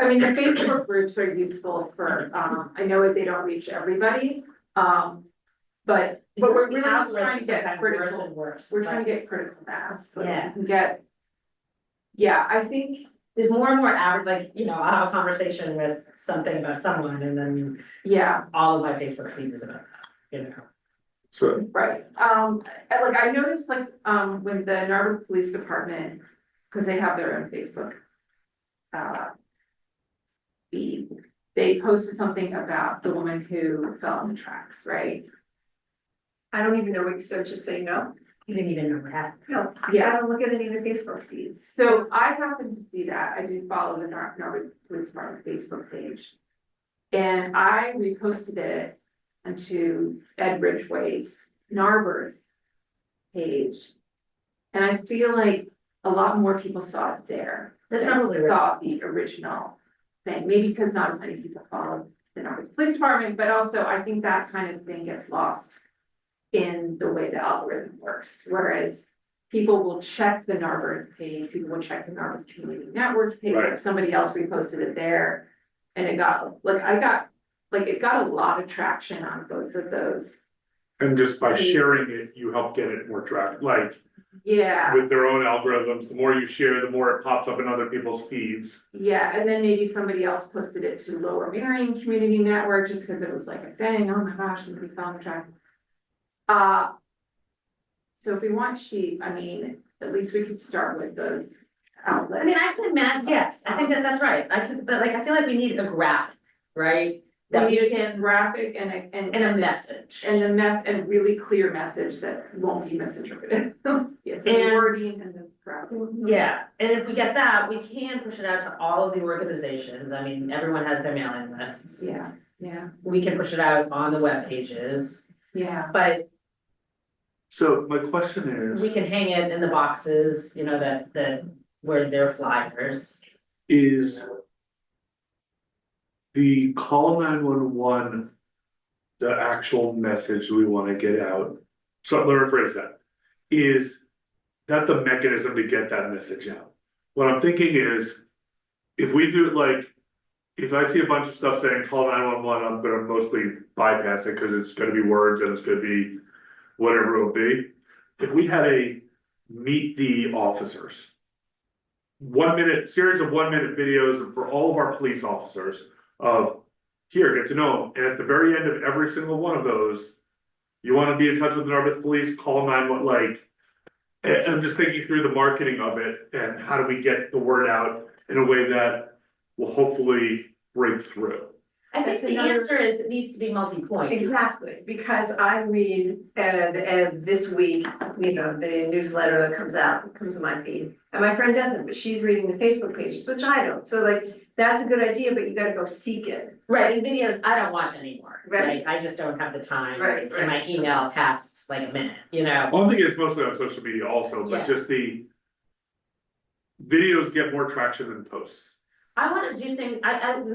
mean, the Facebook groups are useful for, I know they don't reach everybody, but we're really just trying to get Worse critical, and worse. we're trying to get critical mass, so that Yeah. we can get. Yeah, I think, There's more and more average, like, I'll have a conversation with something about someone and then yeah, all of my Facebook feed is about that, So right, I noticed when the Narberth Police Department, cause they have their own Facebook. Feed, they posted something about the woman who fell on the tracks, right? I don't even know what you said, just say no. You didn't even know what happened. No, Yeah. I don't look at any of the Facebook feeds. So I happened to see that, I do follow the Narberth Police Department Facebook page. And I reposted it onto Ed Ridgway's Narberth page. And I feel like a lot more people saw it there. That's than probably right. saw the original thing, maybe because not as many people follow the Narberth Police Department, but also I think that kind of thing gets lost in the way the algorithm works, whereas people will check the Narberth page, people will check the Narberth Community Network page, Right. if somebody else reposted it there. And it got, I got like, it got a lot of traction on both of those. And just by sharing it, you help get it more track, like Yeah, with their own algorithms, the more you share, the more it pops up in other people's feeds. yeah, and then maybe somebody else posted it to Lower Marion Community Network, just because it was like a thing, oh my gosh, somebody found the track. So if we want sheep, I mean, at least we could start with those outlets. I mean, I can imagine, yes, I think that that's right, but like, I feel like we need a graphic, right? That We we need a can, graphic and a, and a message. and a really clear message that won't be misinterpreted. It's the And- wording and the graphic. Yeah, and if we get that, we can push it out to all of the organizations, I mean, everyone has their mailing lists. Yeah, yeah, We can push it out on the web pages, yeah. but So my question we is, can hang it in the boxes, you know, that where they're flyers. is the call 911 the actual message we wanna get out? So let me rephrase that. Is that the mechanism to get that message out? What I'm thinking is, if we do it like, if I see a bunch of stuff saying call 911, I'm gonna mostly bypass it, cause it's gonna be words and it's gonna be whatever it'll be. If we had a meet the officers. 1 minute, series of 1 minute videos for all of our police officers of, here, get to know them, and at the very end of every single one of those. You wanna be in touch with the Narberth Police, call 911, like. And I'm just thinking through the marketing of it, and how do we get the word out in a way that will hopefully break through. I think That's the another- answer is it needs to be multi-point. Exactly, because I read, and this week, you know, the newsletter that comes in my feed. And my friend doesn't, but she's reading the Facebook pages, which I don't, so like, that's a good idea, but you gotta go seek it. Right, and videos, I don't watch anymore, Right. like, I just don't have the time. Right, And my email past like a minute, you know, Well, I'm thinking it's mostly on social media also, Yeah. but just the. Videos get more traction than posts. I wanna do things,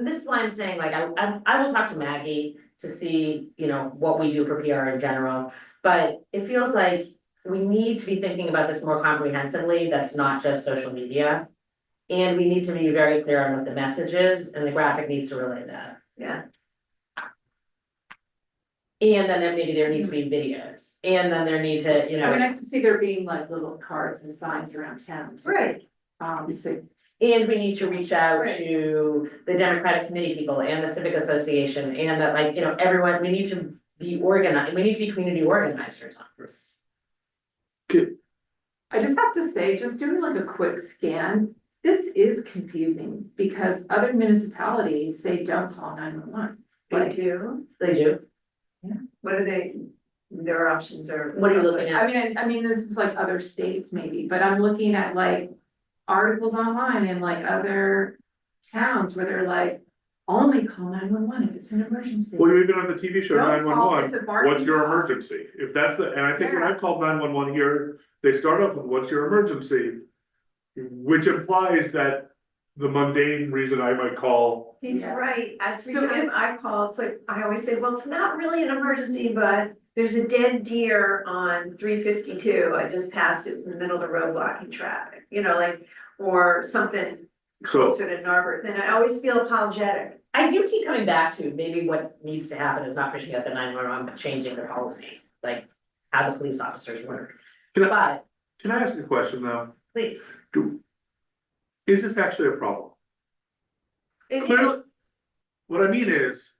this is why I'm saying, like, I will talk to Maggie to see, you know, what we do for PR in general. But it feels like we need to be thinking about this more comprehensively, that's not just social media. And we need to be very clear on what the message is, and the graphic needs to relay that. Yeah. And then there needs to be videos, and then there need to, you I mean, know, I can see there being like little cards and signs around town. too. Right, So, and we need to reach out Right. to the Democratic Committee people and the Civic Association, and that, like, you know, everyone, we need to be organized, we need to be community organizers on this. I just have to say, just doing like a quick scan, this is confusing because other municipalities say don't call 911. they do, They do, what are they, their options are. what are you looking at? I mean, this is like other states maybe, but I'm looking at like articles online in like other towns where they're like, only call 911 if it's an emergency. Well, you even have the TV show Don't call, 911, it's a barking what's your dog. emergency? If that's the, and I think when Yeah. I've called 911 here, they start off with what's your emergency? Which implies that the mundane reason I might call, He's Yeah. right, every So time is- I call, it's like, I always say, well, it's not really an emergency, but there's a dead deer on 352. I just passed, it's in the middle of the road blocking traffic, you know, like, or something so, closer to Narberth, and I always feel apologetic. I do keep coming back to, maybe what needs to happen is not pushing out the 911, but changing the policy, like how the police officers work. Can But, can I ask a question though? please, Is this actually a problem? It Clearly- is, What I mean is,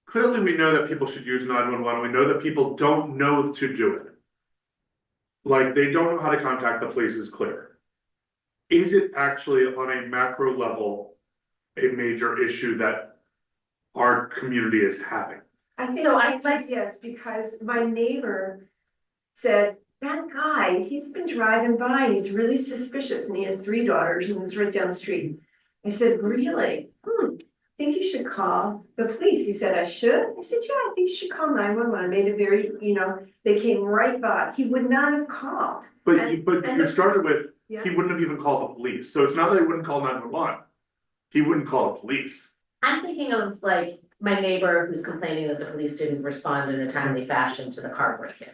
clearly we know that people should use 911, we know that people don't know to do it. Like, they don't know how to contact the police is clear. Is it actually on a macro level, a major issue that our community is having? I think So I it is, yes, because my neighbor said, that guy, he's been driving by, he's really suspicious, and he has 3 daughters, and it's right down the street. I said, really? I think you should call the police. He said, I should? I said, yeah, I think you should call 911. I made it very, you know, they came right by. He would not have called. But And- you, but and you the- started with, Yeah. he wouldn't have even called the police, so it's not that he wouldn't call 911. He wouldn't call the police. I'm thinking of like my neighbor who's complaining that the police didn't respond in a timely fashion to the car break-in.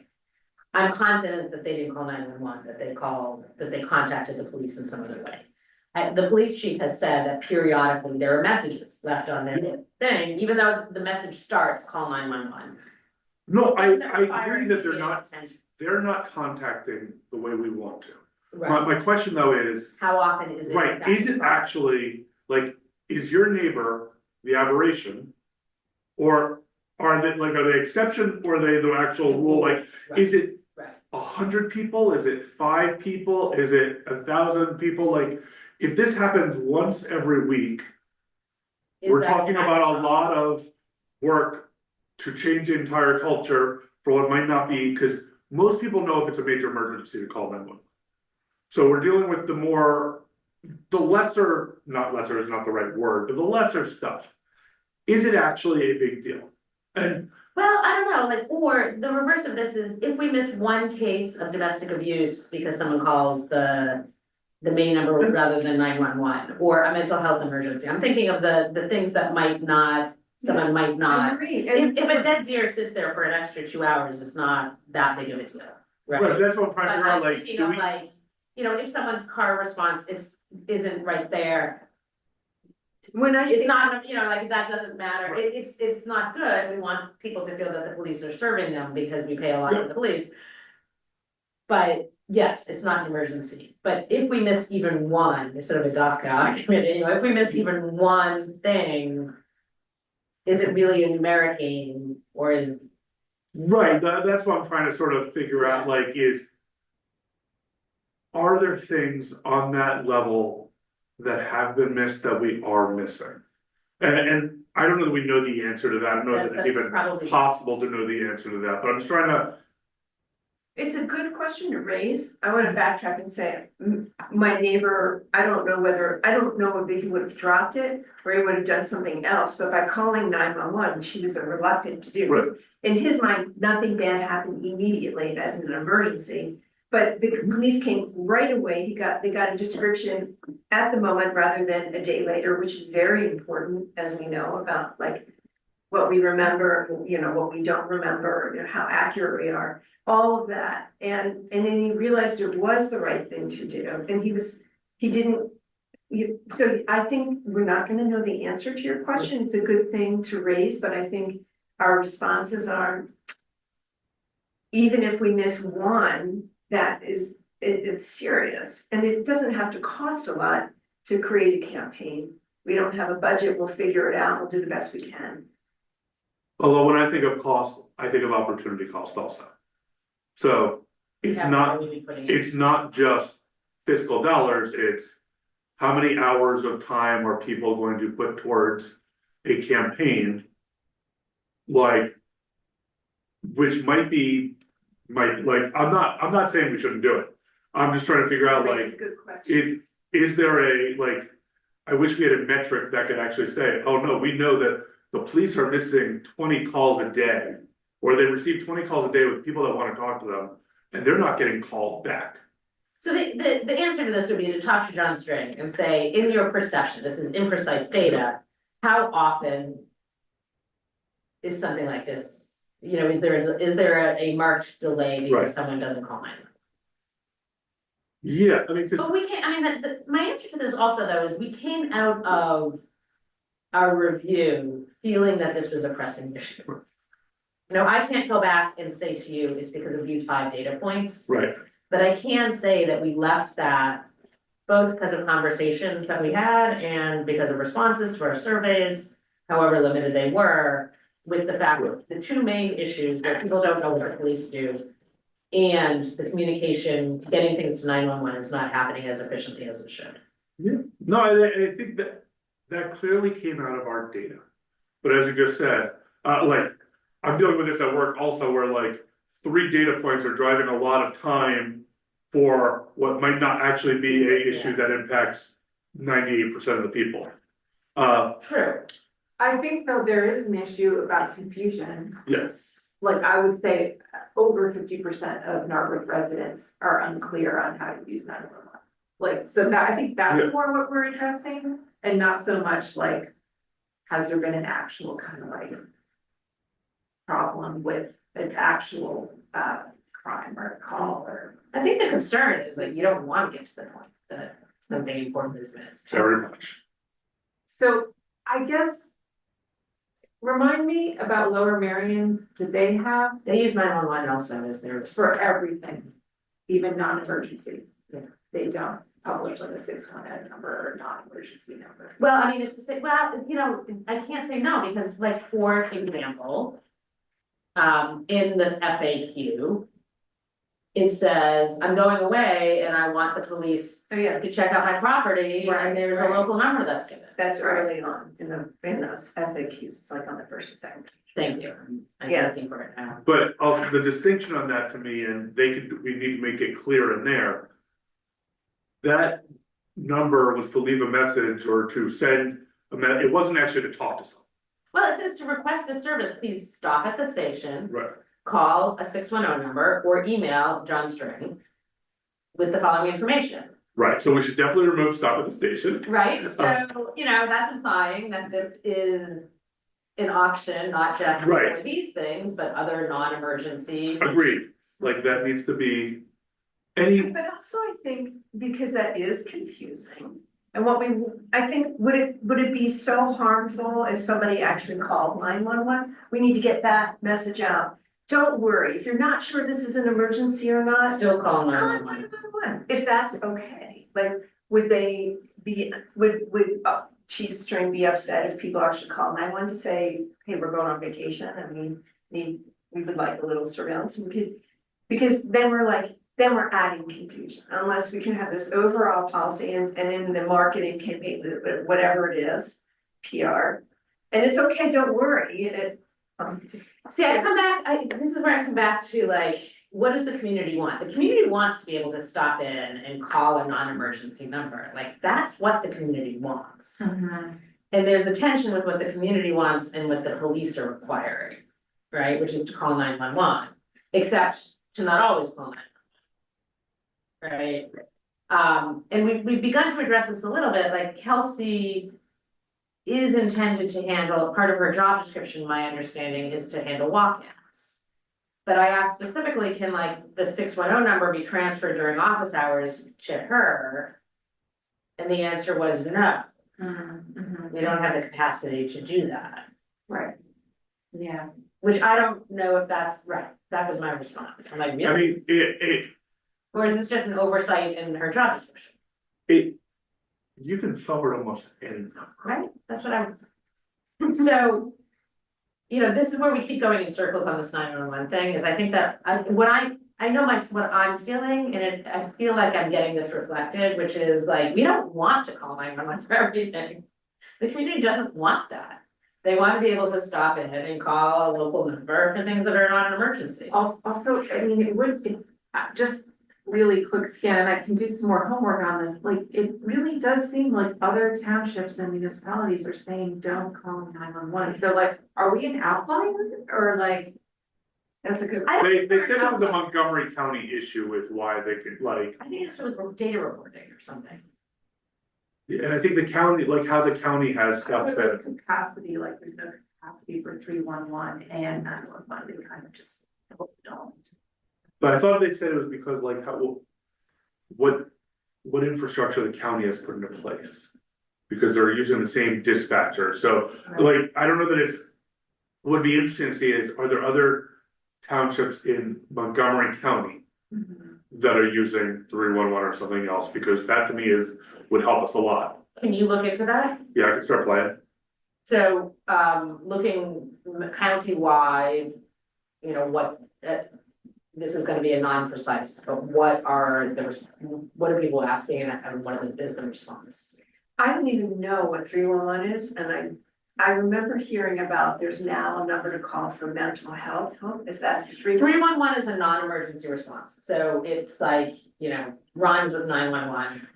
I'm confident that they didn't call 911, that they contacted the police in some other way. The police chief has said that periodically there are messages left on their thing, even though the message starts, call 911. No, I Require agree that immediate attention. they're not contacting the way we want to. Right, My question though is, how often is it? right, is it actually, like, is your neighbor the aberration? Or are they, like, are they exception or are they the actual rule, like, is it Right, 100 people, is it 5 people, is it 1,000 people, like, if this happens once every week. Is We're that talking the about a maximum? lot of work to change the entire culture for what might not be, because most people know if it's a major emergency to call 911. So we're dealing with the lesser, not lesser is not the right word, but the lesser stuff. Is it actually a big deal? And Well, I don't know, like, or the reverse of this is if we miss one case of domestic abuse because someone calls the main number rather than 911, or a mental health emergency. I'm thinking of the things that might not, someone might I not. agree, If a dead deer sits there for an extra 2 hours, it's not that big of a deal, right, right? that's what I'm trying to But figure out, I'm like, thinking do of we, like, if someone's car response isn't right there, when I it's say, not, like, that doesn't matter, it's not good, we want people to feel that the police are serving them because we pay a lot Yeah. for the police. But yes, it's not an emergency, but if we miss even one, it's sort of a DACA argument, if we miss even one thing. Is it really a numeric game, or is, right, that's what I'm trying to sort of figure out, like, is. Are there things on that level that have been missed that we are missing? And I don't know that we know the answer to that, I don't know that that's it's even probably. possible to know the answer to that, but I'm just trying to. it's a good question to raise. I wanna backtrack and say, my neighbor, I don't know if he would have dropped it or he would have done something else, but by calling 911, she was reluctant to do. 'Cause in his mind, nothing bad happened immediately as an emergency. But the police came right away. They got a description at the moment rather than a day later, which is very important, as we know, about like what we remember, what we don't remember, how accurate we are, all of that. And then he realized it was the right thing to do. And so I think we're not gonna know the answer to your question. It's a good thing to raise, but I think our responses are, even if we miss one, it's serious. And it doesn't have to cost a lot to create a campaign. We don't have a budget, we'll figure it out, we'll do the best we can. Although when I think of cost, I think of opportunity cost also. So it's that's not, what we'd be putting in. it's not just fiscal dollars, it's. How many hours of time are people going to put towards a campaign? Like. Which might, like, I'm not saying we shouldn't do it. I'm just trying to figure out, Raise like, a good question. is there a, like. I wish we had a metric that could actually say, oh no, we know that the police are missing 20 calls a day. Or they receive 20 calls a day with people that wanna talk to them, and they're not getting called back. So the answer to this would be to talk to John String and say, in your perception, this is imprecise data, how often. Is something like this, is there a marked delay because Right. someone doesn't call 911? Yeah, I mean, cause, But we can't, my answer to this also though is we came out of. Our review feeling that this was a pressing issue. I can't go back and say to you, it's because of these 5 data points. right, But I can say that we left that both because of conversations that we had and because of responses to our surveys, however limited they were, with the fact that the 2 main issues that people don't know what the police do and the communication, getting things to 911 is not happening as efficiently as it should. no, I think that clearly came out of our data. But as you just said, like, I'm dealing with this at work also where like 3 data points are driving a lot of time. For what might not actually be a issue that impacts 98% of the people. True. I think though there is an issue about confusion. Yes, Like I would say over 50% of Narberth residents are unclear on how to use 911. Like, so that, I think Yeah. that's more what we're addressing and not so much like, has there been an actual kind of like problem with an actual crime or call or. I think the concern is that you don't want to get to the point that something important is missed. Very much. So I guess. Remind me about Lower Marion, did they have They use 911 also as their. for everything, even non-emergencies? Yeah. They don't publish like a 618 number or non-emergency number. Well, I mean, it's to say, well, you know, I can't say no, because like, for example. In the FAQ. It says, I'm going away and I want the police Oh, yeah, to check out my property, Right, and there's a right. local number that's given. that's early on in those FAQs, it's like on the first or second. Thank you, I'm Yeah. looking for it now. But also the distinction on that to me, and we need to make it clear in there. That number was to leave a message or to send it wasn't actually to talk to someone. Well, it says to request the service, please stop at the station, Right. call a 610 number, or email John String. With the following information. Right, so we should definitely remove stop at the station. Right, so, you know, that's implying that this is an option, not just Right. for these things, but other non-emergency. Agreed, like that needs to be any, But also I think because that is confusing. And I think, would it be so harmful if somebody actually called 911? We need to get that message out. Don't worry, if you're not sure this is an emergency or not, Still call call 911. 911, if that's okay. Like, would Chief String be upset if people actually call 911 to say, hey, we're going on vacation and we would like a little surveillance? Because then we're adding confusion, unless we can have this overall policy and in the marketing campaign, whatever it is, PR. And it's okay, don't worry, See, this is where I come back to like, what does the community want? The community wants to be able to stop in and call a non-emergency number, like, that's what the community wants. And there's a tension with what the community wants and what the police are requiring, right, which is to call 911, except to not always call 911. Right? And we've begun to address this a little bit, like Kelsey is intended to handle, part of her job description, my understanding, is to handle walk-ins. But I asked specifically, can like the 610 number be transferred during office hours to her? And the answer was no, we don't have the capacity to do that, Right. Yeah. which I don't know if that's right, that was my response, I'm like, I really? mean, Or is this just an oversight in her job description? you can forward almost any number. Right, that's what I'm. So. You know, this is where we keep going in circles on this 911 thing, is I think that, what I'm feeling, and I feel like I'm getting this reflected, which is like, we don't want to call 911 for everything. The community doesn't want that. They want to be able to stop in and call a local number for things that are not an emergency. Also, I mean, it would be just really quick scan, and I can do some more homework on this, like, it really does seem like other townships and municipalities are saying, don't call 911. So like, are we an outlier or like? That's a good. They said it was a Montgomery County issue with why they could like, I think it's with data reporting or something. and I think the county, like how the county has stuff There's that, capacity, like there's no capacity for 311 and 911, they kind of just don't. but I thought they said it was because like how, what infrastructure the county has put into place. Because they're using the same dispatcher, so like, I don't know that it's, would be interesting to see is, are there other townships in Montgomery County that are using 311 or something else, because that to me would help us a lot. Can you look into that? Yeah, I can start playing. So, looking countywide, you know, this is gonna be a non-precise, but what are people asking and what is the response? I don't even know what 311 is, and I remember hearing about there's now a number to call for mental health. Is that 311? 311 is a non-emergency response, so it's like, you know, rhymes with 911.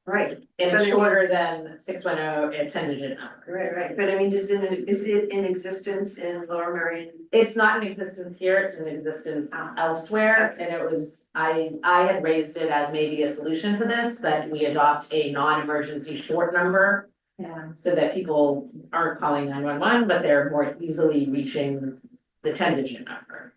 Right, And But it's it- shorter than 610 and 10-digit number. right, but I mean, is it in existence in Lower Marion? It's not in existence here, it's in existence elsewhere, and it was, I had raised it as maybe a solution to this, that we adopt a non-emergency short number. Yeah. So that people aren't calling 911, but they're more easily reaching the 10-digit number.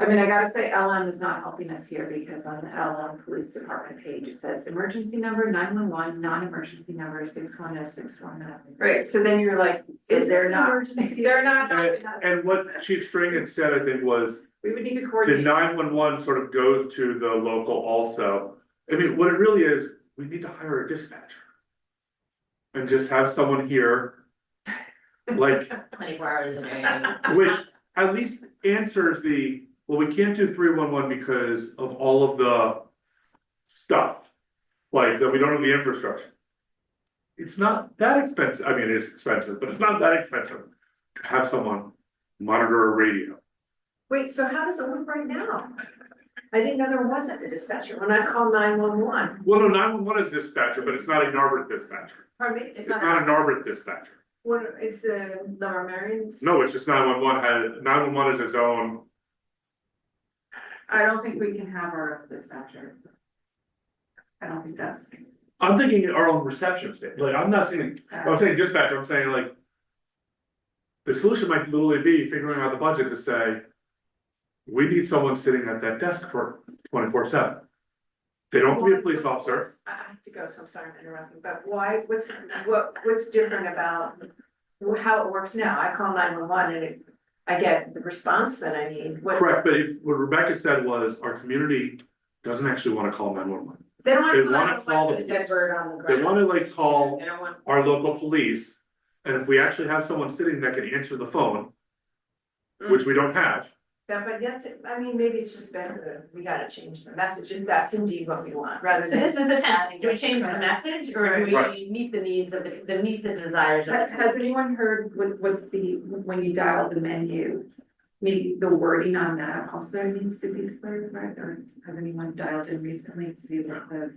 I mean, I gotta say, LM is not helping us here because on the LM Police Department page, it says emergency number 911, non-emergency number 610-610. Right, so then you're like, So is they're there not- not, they're not helping us. And what Chief String had said, I think, was We would need to the coordinate. 911 sort of goes to the local also. I mean, what it really is, we need to hire a dispatcher. And just have someone here. Like, 24 hours a day. which at least answers the, well, we can't do 311 because of all of the stuff. Like, that we don't have the infrastructure. It's not that expensive, I mean, it is expensive, but it's not that expensive to have someone monitor a radio. Wait, so how does it work right now? I didn't know there wasn't a dispatcher when I call 911. Well, no, 911 is dispatcher, but it's not a Narberth dispatcher. Pardon me? It's not a Narberth dispatcher. What, it's the Lower Marions? No, it's just 911 is its own. I don't think we can have our own dispatcher. I don't think that's. I'm thinking our own reception station, like, I'm not saying, I'm saying dispatcher, I'm saying like. The solution might literally be figuring out the budget to say. We need someone sitting at that desk for 24/7. They don't have to be a police officer. I have to go, so I'm sorry I'm interrupting, but why, what's different about how it works now? I call 911 and I get the response that I need. Correct, but what Rebecca said was our community doesn't actually wanna call 911. They don't They want wanna to call call the the dead police. bird on the They ground. wanna like call They don't want. our local police. And if we actually have someone sitting that can answer the phone, which we don't have. Yeah, but that's, I mean, maybe it's just better we gotta change the message, if that's indeed what we want, rather So than. this is the tension, adding do we it. change the message or do we Right. meet the needs of meet the desires of the? Has anyone heard what's the, when you dial the menu? Maybe the wording on that also needs to be clarified, or has anyone dialed in recently to see what the?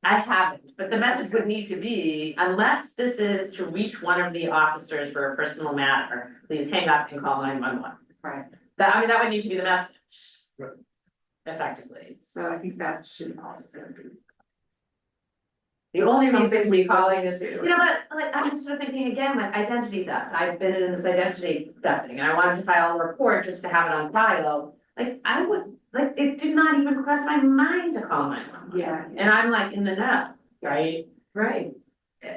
I haven't, but the message would need to be, unless this is to reach one of the officers for a personal matter, please hang up and call 911. Right. That, I mean, that would need to be the message. Right. Effectively. So I think that should also be. The only reason Something to be we calling want is, to. you know, but like, I'm sort of thinking again, like identity theft. I've been in this identity theft thing and I wanted to file a report just to have it on file. Like, I would, like, it did not even cross my mind to call 911. Yeah. And I'm like in the know, right? Right,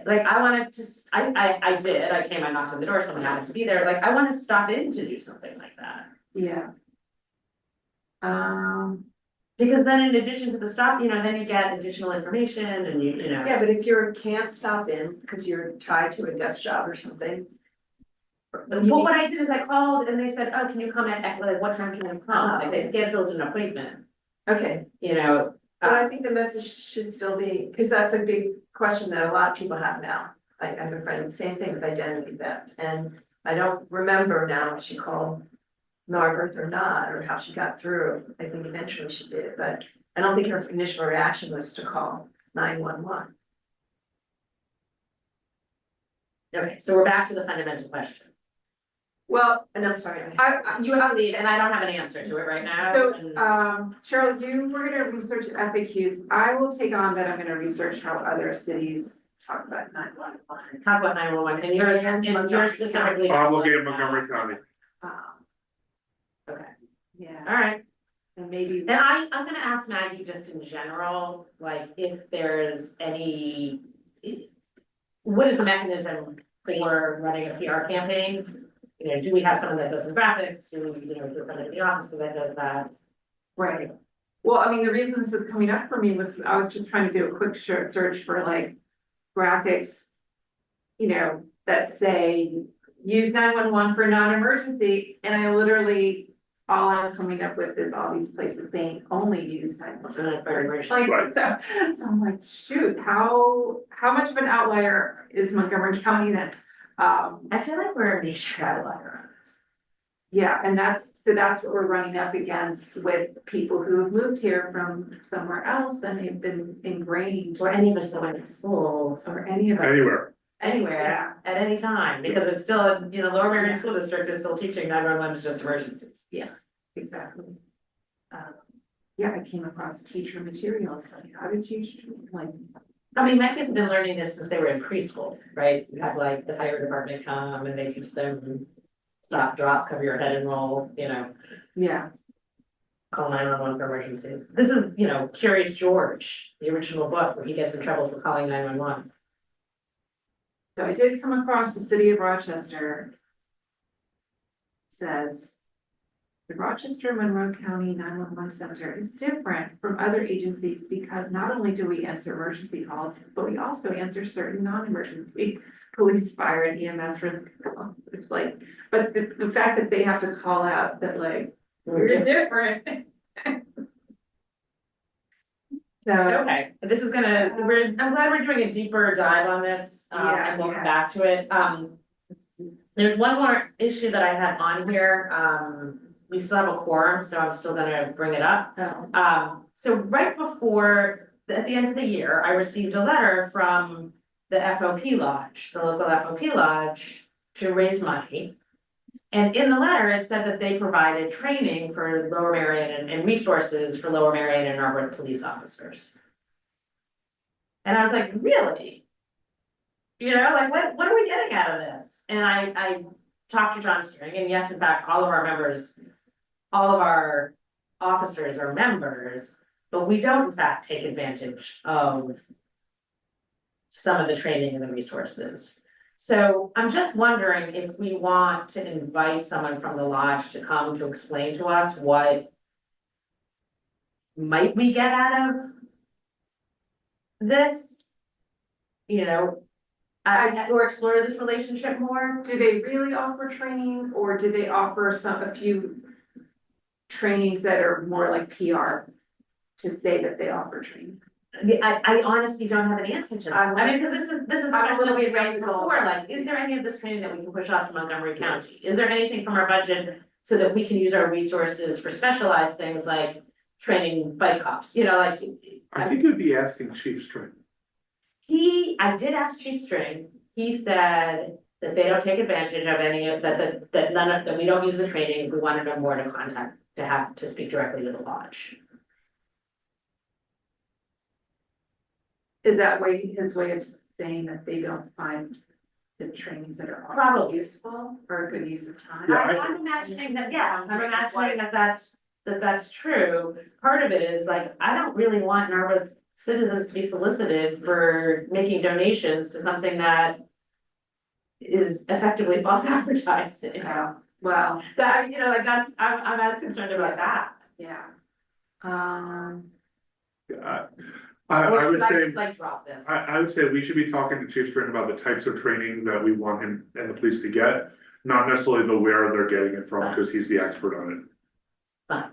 Like, I wanted to, I did, I came, I knocked on the door, someone happened to be there, like, I want to stop in to do something like that. Yeah. Because then in addition to the stop, you know, then you get additional information and you know. yeah, but if you're, can't stop in, because you're tied to a desk job or something. But what I did is I called and they said, oh, can you come at, like, what time can you come? Like, they scheduled an appointment, Okay, you know. but I think the message should still be, because that's a big question that a lot of people have now. I have a friend, same thing with identity theft, and I don't remember now if she called Narberth or not, or how she got through. I think eventually she did, but I don't think her initial reaction was to call 911. Okay, so we're back to the fundamental question. Well, And I'm sorry. You have to leave and I don't have an answer to it right now. so, and- Cheryl, you were gonna research FAQs. I will take on that. I'm gonna research how other cities talk about 911. Talk about 911 and you're specifically. I'm looking at Montgomery County. Um, Okay, Yeah, all right. and maybe. And I'm gonna ask Maggie just in general, like if there's any. What is the mechanism for running a PR campaign? You know, do we have someone that does some graphics? Do we, you know, is there someone in the office that does that? Right. Well, I mean, the reason this is coming up for me was I was just trying to do a quick search for like graphics, you know, that say use 911 for non-emergency, and I literally, all I'm coming up with is all these places saying only use 911. Like, Right. so I'm like, shoot, how much of an outlier is Montgomery County then? I feel like we're a major outlier on this. Yeah, and that's what we're running up against with people who have moved here from somewhere else and they've been ingrained Or any of us that went to school, or any of us. Anywhere. anywhere, Yeah. at any time, because it's still, you know, Lower Marion Yeah. School District is still teaching 911 is just emergencies. Exactly. Yeah, I came across teacher materials, like how to teach, like, I mean, my kids have been learning this since they were in preschool, right? You have like the fire department come and they teach them stop, drop, cover your head and roll, you know. yeah, call 911 for emergencies. This is, you know, Curious George, the original book where he gets in trouble for calling 911. So I did come across the city of Rochester. Says. The Rochester Monroe County 911 Center is different from other agencies because not only do we answer emergency calls, but we also answer certain non-emergency police, fire and EMS calls. It's like, but the fact that they have to call out that like, we're different. So, Okay, this is gonna, I'm glad we're doing a deeper dive on this, Yeah, and we'll yeah. come back to it. There's one more issue that I had on here, we still have a quorum, so I'm still gonna bring it up. So right before, at the end of the year, I received a letter from the FOP Lodge, the local FOP Lodge, to raise money. And in the letter, it said that they provided training for Lower Merion and resources for Lower Merion and Narberth police officers. And I was like, really? You know, like, what are we getting out of this? And I talked to John String, and yes, in fact, all of our members, all of our officers are members, but we don't in fact take advantage of some of the training and the resources. So I'm just wondering if we want to invite someone from the lodge to come to explain to us what might we get out of this? You know, or explore this relationship more? do they really offer training or do they offer a few trainings that are more like PR to say that they offer training? I honestly don't have an answer to that. I mean, because this is the I'm a question little that we had raised skeptical. before, like, is there any of this training that we can push off to Montgomery County? Is there anything from our budget so that we can use our resources for specialized things like training bike cops, you know, like. I think it'd be asking Chief String. I did ask Chief String, he said that they don't take advantage of any of, that none of, that we don't use the training, if we want to know more to contact, to speak directly to the lodge. Is that his way of saying that they don't find the trainings that are offered Probably. useful or a good use of time? Yeah, I'm imagining that, yes, I'm imagining that that's true. Part of it is like, I don't really want Narberth citizens to be solicited for making donations to something that is effectively false advertising. Yeah, well, That, you know, like that's, I'm as concerned about that. yeah. Yeah, I Or would should I say, just like drop this? I would say we should be talking to Chief String about the types of training that we want him and the police to get. Not necessarily the where they're getting it from, because he's the expert on it.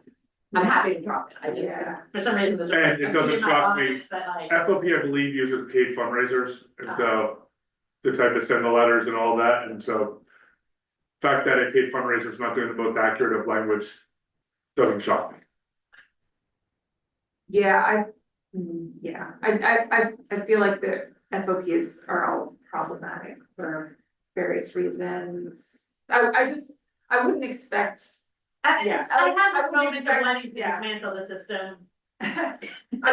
I'm happy to drop it, I just, Yeah. for some reason, this. And it doesn't shock me. But like, FOP, I believe, uses paid fundraisers, and so the type that send the letters and all that, and so. The fact that a paid fundraiser is not doing the most accurate of language doesn't shock me. Yeah, I feel like the FOPs are all problematic for various reasons. I wouldn't expect. Yeah, I have I this would moment of expect- wanting to yeah. dismantle the system. I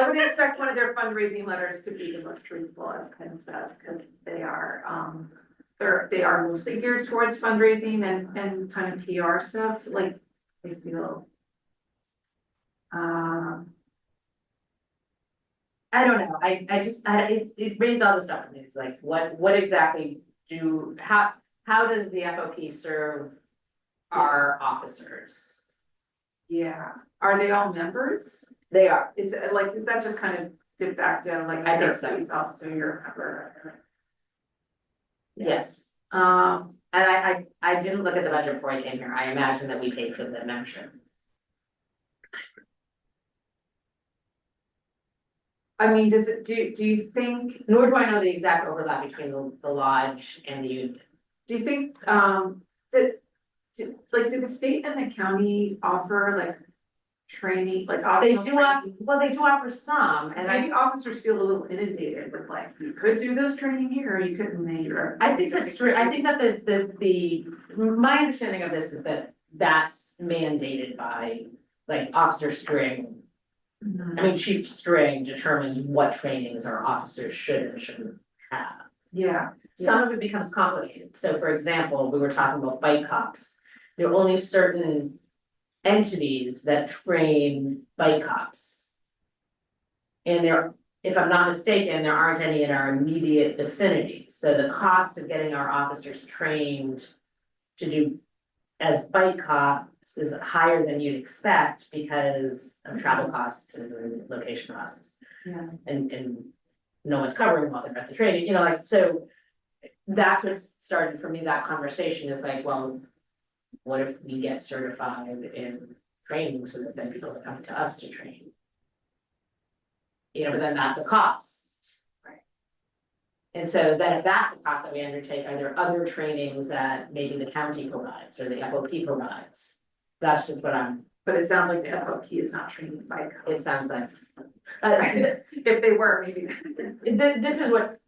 wouldn't expect one of their fundraising letters to be the most truthful, as Ken says, because they are, they are mostly geared towards fundraising and kind of PR stuff, like, they feel. I don't know, it raised all the stuff in me, it's like, what exactly how does the FOP serve our officers? Yeah, are they all members? They are, Is it like, is that just kind of de facto, like, I if you're a think so. police officer, you're a member? yes, Um, and I didn't look at the budget before I came here, I imagine that we paid for the membership. I mean, do you think, Nor do I know the exact overlap between the lodge and the union. do you think, do the state and the county offer like training, like They optional do offer, trainings? well, they do offer some, And and maybe officers feel a little inundated with like, you could do this training here, or you couldn't major. I think that's true, I think that my understanding of this is that that's mandated by, like, Officer String. I mean, Chief String determines what trainings our officers should and shouldn't have. Yeah, Some of it becomes complicated, so for example, we were talking about bike cops. There are only certain entities that train bike cops. And there, if I'm not mistaken, there aren't any in our immediate vicinity, so the cost of getting our officers trained to do as bike cops is higher than you'd expect because of travel costs and location costs. Yeah. And no one's covering while they're at the training, you know, like, so. That's what started for me, that conversation is like, well, what if we get certified in training so that then people are coming to us to train? You know, but then that's a cost. Right. And so then if that's a cost that we undertake, are there other trainings that maybe the county provides or the FOP provides? That's just what But it sounds like the FOP is not training bike. it sounds like. If they were, maybe. This is what,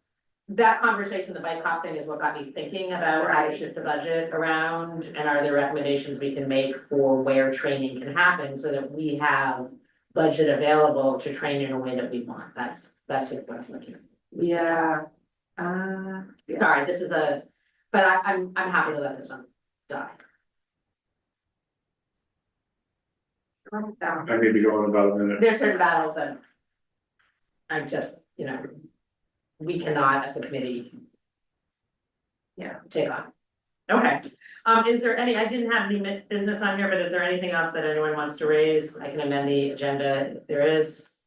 that conversation, the bike cop thing is what got me thinking about how to shift the budget around. And are there recommendations we can make for where training can happen so that we have budget available to train in a way that we want? That's sort of what I'm looking at. Yeah. Yeah. Sorry, this is but I'm happy to let this one die. I may be going about a minute. There's certain battles that I'm just, you know, we cannot as a committee. Yeah, take on. Okay, is there any, I didn't have any business on here, but is there anything else that anyone wants to raise? I can amend the agenda if there is.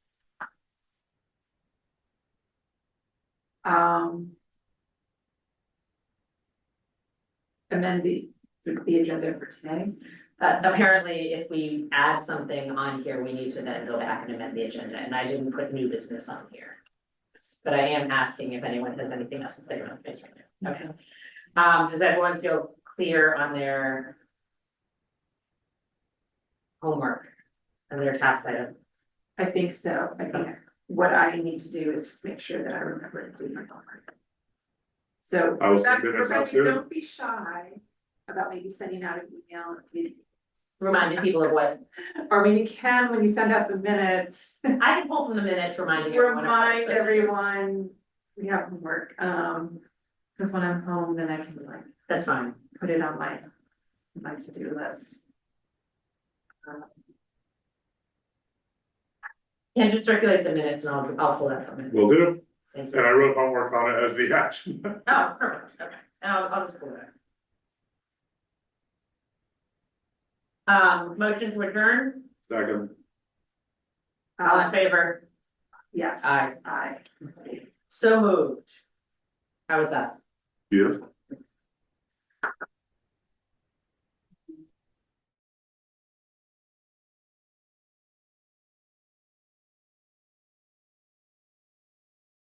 Amend the agenda for today. Apparently, if we add something on here, we need to then go back and amend the agenda, and I didn't put new business on here. But I am asking if anyone has anything else that they want to face right now. Okay. Does everyone feel clear on their homework and their task item? I think so. I think what I need to do is just make sure that I remember to do my homework. So, I will send minutes out Rebecca, soon. don't be shy about maybe sending out an email. Reminding people of what, Or maybe Ken, when you send out the minutes, I can pull from the minutes, reminding everyone. of what it's remind supposed to be. everyone we have homework. Because when I'm home, then I can like That's fine. put it on my to-do list. Can just circulate the minutes and I'll pull that from it. Will do, Thank and you. I wrote homework on it as the action. Oh, perfect, okay, and I'll just pull that. Motion to adjourn, Second, all in favor? Yes. Aye. Aye. So moved. How was that? beautiful.